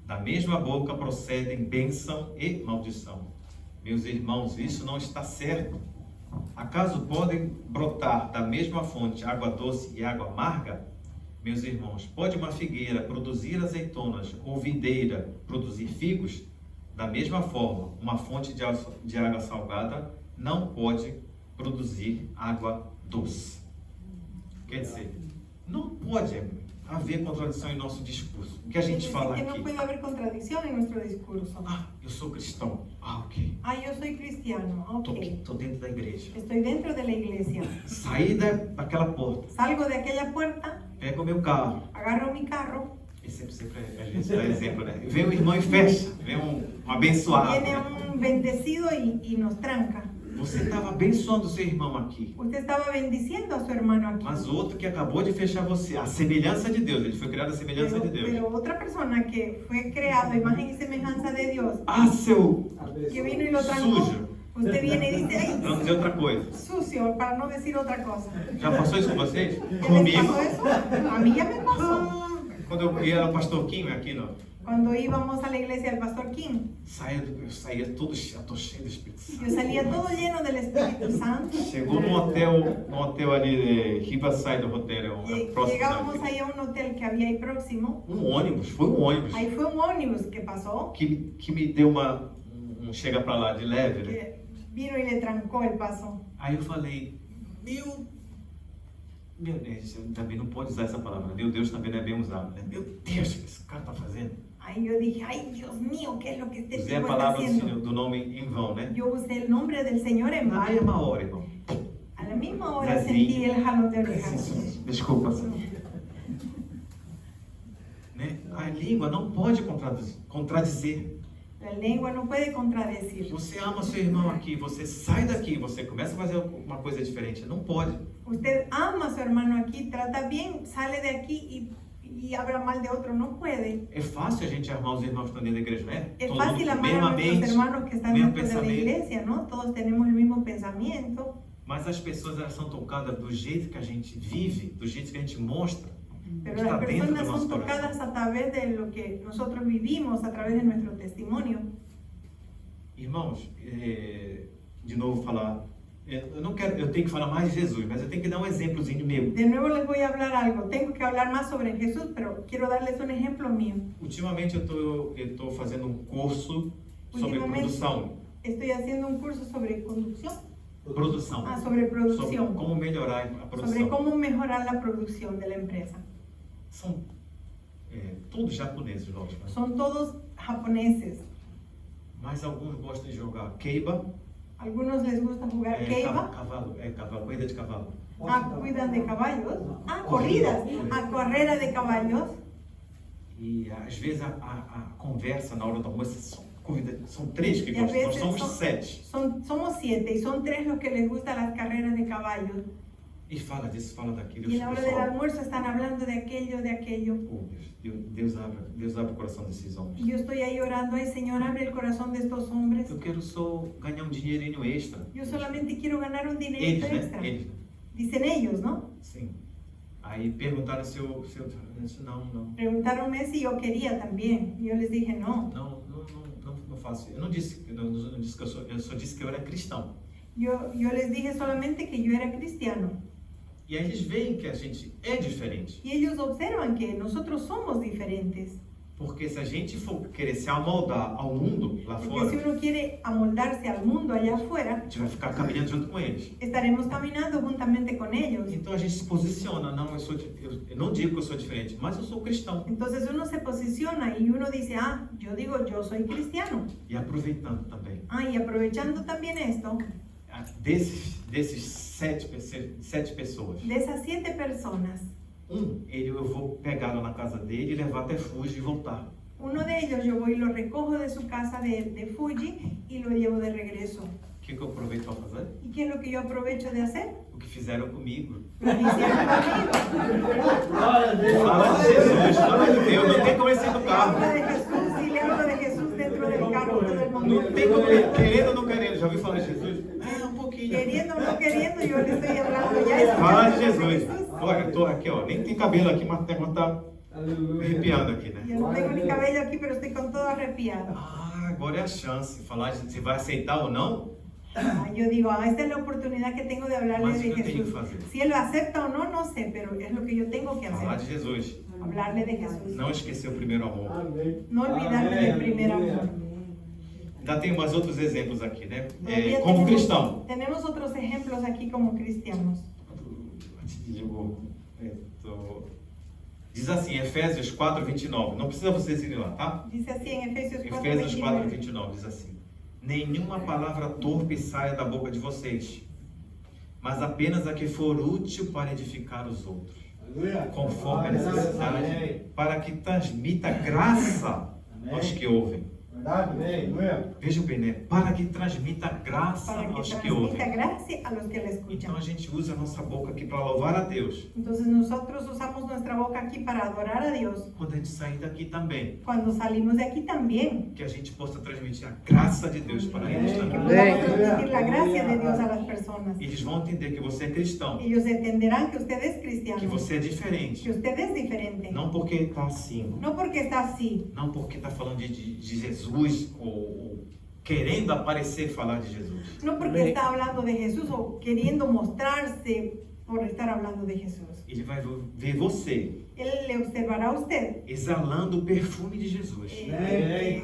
Da mesma boca procedem bênção e maldição. Meus irmãos, isso não está certo. Acaso podem brotar da mesma fonte água doce e água amarga? Meus irmãos, pode uma figueira produzir azeitonas ou videira produzir figos? Da mesma forma, uma fonte de água salgada não pode produzir água doce. Quer dizer, não pode haver contradição em nosso discurso. O que a es gente decir, fala que no aqui? puede haber contradicción en nuestro discurso. Ah, eu sou cristão. Ah, ok. Ah, yo soy cristiano, ok. Tô dentro da igreja. Estoy dentro de la iglesia. Saí daquela porta, Salgo de aquella puerta, pego o meu carro. agarro mi carro, E sempre a gente dá exemplo, né? Vem um irmão e fecha. Vem um abençoado. viene Né? un bendecido y nos tranca. Você estava abençoando o seu irmão aqui. Usted estaba bendiciendo a su hermano aquí. Mas o outro que acabou de fechar você, a semelhança de Deus, ele foi criado a semelhança de Deus. Pero otra persona que fue creado a imagen y semejanza de Dios, Ah, seu que vino y lo trancó, sujo. usted viene y dice, ay, Vamos dizer outra coisa. sucio, para no decir otra cosa. Já passou isso com vocês? ¿Les Comigo. pasó eso? A mí ya me pasó. Quando eu ia no pastor Kim, aqui não. Cuando íbamos a la iglesia del pastor Kim, Eu saía todo cheio, tô cheio do Espírito Santo. yo salía todo lleno del Espíritu Santo. Chegou no hotel ali de Riverside Hotel, próximo Llegábamos daqui. ahí a un hotel que había ahí próximo. Ônibus, foi um ônibus Ahí fue un ómnibus que pasó, que me deu chega pra lá de leve, né? que vino y le trancó el paso. Aí eu falei, meu Deus, também não pode usar essa palavra. Meu Deus também não é bem usado, né? Meu Deus, o que esse cara tá fazendo? Ahí yo dije, ay Dios mío, ¿qué es lo que este Usei a tipo está palavra do, haciendo? Senhor, do nome em vão, né? Yo usé el nombre del Señor en Na vano. mesma hora, irmão. A la misma hora Zazinho. sentí el jalón de orejas. Desculpa. Né? A língua não pode contradizer. La lengua no puede contradecir. Você ama seu irmão aqui, você sai daqui, você começa a fazer uma coisa diferente. Não pode. Usted ama a su hermano aquí, trata bien, sale de aquí y habla mal de otro, no puede. É fácil a gente armar os irmãos que estão dentro da igreja, né? Es Todo fácil mundo amar a mesma nuestros mente, hermanos que están mesmo dentro de la pensamento. iglesia, ¿no? Todos tenemos el mismo pensamiento. Mas as pessoas elas são tocadas do jeito que a gente vive, do jeito que a gente mostra. Pero Está las dentro personas de nosso son coração. tocadas a través de lo que nosotros vivimos, a través de nuestro testimonio. Irmãos, de novo falar, eu tenho que falar mais de Jesus, mas eu tenho que dar um exemplozinho meu. De nuevo les voy a hablar algo. Tengo que hablar más sobre Jesús, pero quiero darles un ejemplo mío. Ultimamente eu estou fazendo um curso sobre Ultimamente produção. estoy haciendo un curso sobre conducción. Produção. Ah, sobre producción. Sobre como melhorar a produção. Sobre cómo mejorar la producción de la empresa. São todos japoneses, lógico. Né? Son todos japoneses. Mas alguns gostam de jogar keiba, Algunos les gusta jugar keiba. cavalo, corrida de cavalo. Cuidan de caballos. Corridas. A carrera de caballos. E às vezes a conversa na hora do almoço são 3 que Y a gostam, nós veces somos son- 7. somos 7 y son 3 los que les gustan las carreras de caballos. E fala disso, fala daquilo. Y en la hora del pessoal, almuerzo están hablando de aquello, de aquello. oh, Deus abre o coração desses homens. Y yo estoy ahí orando, ay Señor, abre el corazón de estos hombres. Eu quero só ganhar um dinheirinho extra. Yo solamente quiero ganar un Eles, dinerito né? extra. Eles. Dicen ellos, ¿no? Sim. Aí perguntaram se eu disse, não. Preguntaronme si yo quería también. Y yo les dije, no. Não faço. Eu não disse que eu só disse que eu era cristão. Yo les dije solamente que yo era cristiano. E aí eles veem que a gente é diferente. Y ellos observan que nosotros somos diferentes. Porque se a gente for querer se amoldar ao mundo lá Porque fora, si uno quiere amoldarse al mundo allá afuera, a gente vai ficar caminhando junto com eles. estaremos caminando juntamente con ellos. Então a gente se posiciona, não, eu não digo que eu sou diferente, mas eu sou cristão. Entonces uno se posiciona y uno dice, yo digo, yo soy cristiano. E aproveitando também, Y aprovechando también esto, desses sete pessoas, de esas 7 personas, eu vou pegá-lo na casa dele e levar até Fuji e voltar. uno de ellos yo voy y lo recojo de su casa de Fuji y lo llevo de regreso. O que eu aproveito para fazer? ¿Y qué es lo que yo aprovecho de hacer? O que fizeram comigo. Lo que hicieron conmigo. Fala de Jesus, fala de Deus, não tem como esse no Le carro. hablo de Jesús y le hablo de Jesús dentro del carro todo el mundo. Não tem como, querendo ou não querendo. Já ouviu falar de Jesus? Um pouquinho. Queriendo o no queriendo, yo le estoy hablando ya. Fala de escuchando Jesus. Olha, eu tô aqui, ó, nem tem cabelo aqui, mas o negócio tá arrepiando aqui, né? Yo no tengo ni cabello aquí, pero estoy con todo arrepiado. Agora é a chance. Falar se vai aceitar ou não. Yo digo, esta es la oportunidad que tengo de hablarle Mas de eu tenho que Jesús. fazer. Si él lo acepta o no, no sé, pero es lo que yo tengo que Falar hacer. de Jesus. Hablarle de Jesús. Não esquecer o primeiro amor. No olvidarme del primer amor. Ainda tem mais outros exemplos aqui, né? Todavía Como cristão. tenemos otros ejemplos aquí como cristianos. Diz assim, Efésios 4:29. Não precisa vocês irem lá, tá? Dice así en Efesios Efésios 4:29. 4:29 diz assim: nenhuma palavra torpe saia da boca de vocês, mas apenas a que for útil para edificar os outros, conforme a necessidade, para que transmita graça aos que ouvem. Veja bem, né? Para que transmita graça Para que aos que ouvem. transmita gracia a los que le Então escuchan. a gente usa a nossa boca aqui para louvar a Deus. Entonces nosotros usamos nuestra boca aquí para adorar a Dios. Quando a gente sair daqui também, Cuando salimos de aquí también. que a gente possa transmitir a graça de Deus para eles Que também. podamos transmitir la gracia de Dios a las personas. Eles vão entender que você é cristão, Ellos entenderán que usted es cristiano. que você é Que diferente. usted es diferente. Não porque está assim, No porque está así. não porque está falando de Jesus ou querendo aparecer falar de Jesus. No porque está hablando de Jesús o queriendo mostrarse por estar hablando de Jesús. Ele vai ver você Él le observará a usted exalando o perfume de Jesus.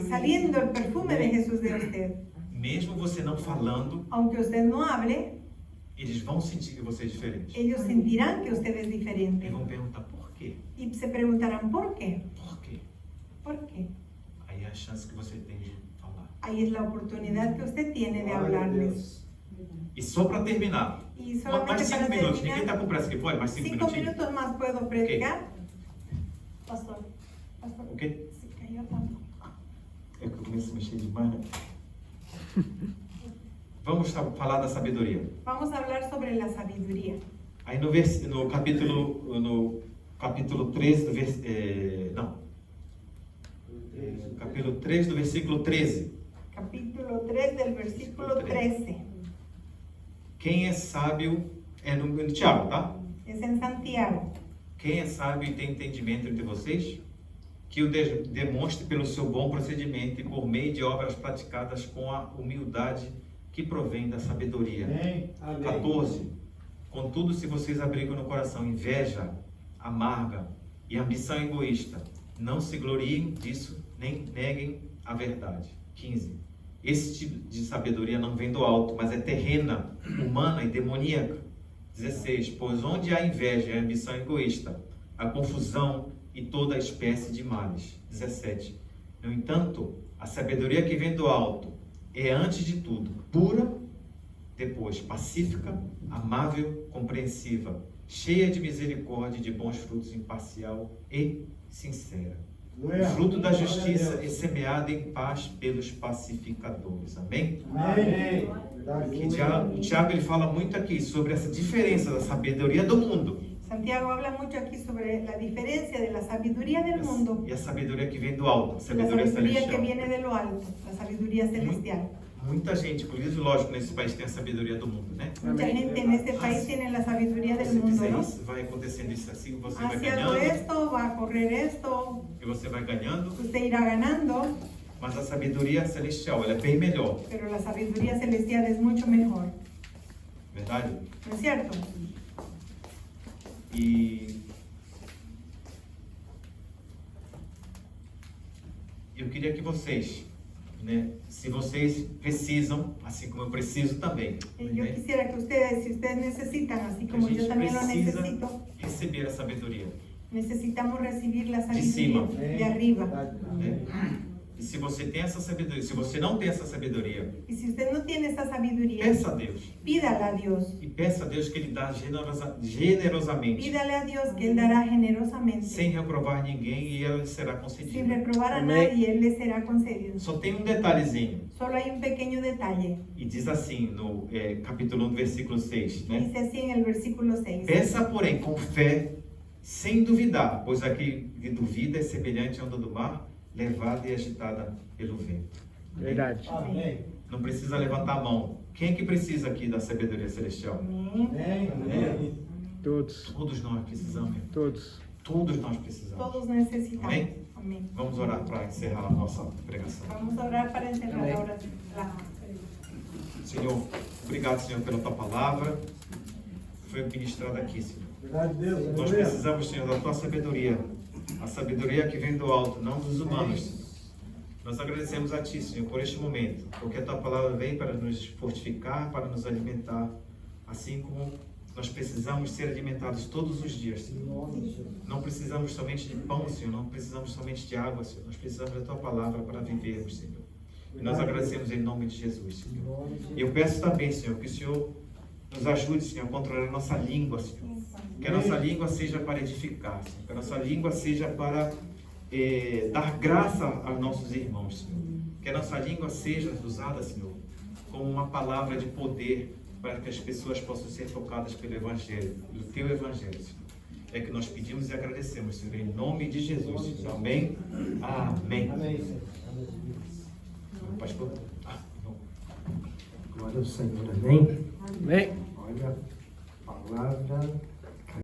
saliendo el perfume de Jesús de usted. Mesmo você não falando, Aunque usted no hable, eles vão sentir que você é diferente. ellos sentirán que usted es E diferente. vão perguntar por quê? Y se preguntarán, ¿por qué? Por quê? ¿Por qué? Aí é a chance que você tem de falar. Ahí es la oportunidad que usted tiene de hablarles. E só para terminar, Y mais solamente 5 para minutos. Ninguém terminar, está com pressa aqui, pode? Mais 5 5 minutinhos? minutos más puedo predicar. Pastor, O quê? se cayó tanto. É que eu começo a mexer demais, né? Vamos falar da sabedoria. Vamos a hablar sobre la sabiduría. Aí no capítulo 3 do capítulo 3 do versículo 13. Capítulo 3 del versículo 13. Quem é sábio é no Tiago, tá? Es en Santiago. Quem é sábio e tem entendimento entre vocês, que o demonstre pelo seu bom procedimento e por meio de obras praticadas com a humildade que provém da sabedoria. 14. Contudo, se vocês abrigam no coração inveja amarga e ambição egoísta, não se gloriem disso, nem neguem a verdade. 15. Esse tipo de sabedoria não vem do alto, mas é terrena, humana e demoníaca. 16. Pois onde há inveja e ambição egoísta, há confusão e toda espécie de males. 17. No entanto, a sabedoria que vem do alto é, antes de tudo, pura, depois pacífica, amável, compreensiva, cheia de misericórdia e de bons frutos, imparcial e sincera. O fruto da justiça é semeado em paz pelos pacificadores. Amém? Amém. Que o Tiago ele fala muito aqui sobre essa diferença da sabedoria do mundo Santiago habla mucho aquí sobre la diferencia de la sabiduría del mundo e a sabedoria que vem do alto, a y la sabedoria sabiduría que celestial. viene de lo alto, la sabiduría celestial. Muita gente, inclusive, lógico, nesse país tem a sabedoria do mundo, né? Mucha gente en este país tiene la sabiduría del Você mundo, fizer ¿no? isso, vai acontecendo isso assim, você vai Haciendo ganhando, esto, va a correr esto, e você vai ganhando, usted irá ganando, mas a sabedoria celestial, ela é bem melhor, pero la sabiduría celestial es mucho mejor, verdade? ¿no es cierto? E eu queria que vocês, né, se vocês precisam, assim como eu preciso também, Y yo né, quisiera que ustedes, si ustedes necesitan, así a como yo gente también lo precisa necesito, receber a sabedoria, necesitamos recibir la De cima. sabiduría de arriba. né? E se você tem essa sabedoria, se você não tem essa sabedoria, Y si usted no tiene esa sabiduría, peça a Deus. pídala a Dios. E peça a Deus que Ele dá generosamente, Pídale a Dios que Él dará generosamente, sem reprovar ninguém, e ela será sin concedida. reprobar a Amén. nadie, Él le será concedido. Só tem um detalhezinho, Solo hay un pequeño detalle. e diz assim no capítulo 1, versículo 6, né? Dice así en el versículo 6. Peça, porém, com fé, sem duvidar, pois aquele que duvida é semelhante à onda do mar, levada e agitada pelo vento. Verdade. Amém. Não precisa levantar a mão. Quem é que precisa aqui da sabedoria celestial? Amén. Amém. Todos. Todos nós precisamos, irmão. Todos. Todos nós precisamos. Todos necesitamos. Amén. Amén. Vamos orar para encerrar a nossa pregação. Vamos a orar para encerrar Amén. la oración. Senhor, obrigado, Senhor, pela tua palavra que foi ministrada aqui, Senhor. Verdade, Deus. Nós precisamos, Senhor, da tua sabedoria, a sabedoria que vem do alto, não dos humanos. Nós agradecemos a ti, Senhor, por este momento, porque a tua palavra vem para nos fortificar, para nos alimentar, assim como nós precisamos ser alimentados todos os dias, Senhor. Não precisamos somente de pão, Senhor, não precisamos somente de água, Senhor. Nós precisamos da tua palavra para vivermos, Senhor. E nós agradecemos em nome de Jesus, Senhor. E eu peço também, Senhor, que o Senhor nos ajude, Senhor, a controlar a nossa língua, Senhor. Que a nossa língua seja para edificar, Senhor. Que a nossa língua seja para dar graça aos nossos irmãos, Senhor. Que a nossa língua seja usada, Senhor, como uma palavra de poder para que as pessoas possam ser tocadas pelo Evangelho, pelo Teu Evangelho, Senhor. É que nós pedimos e agradecemos, Senhor, em nome de Jesus, Senhor. Amém? Amém. Amém. Pastor? Não. Glória ao Senhor, amém? Amém. Olha, palavra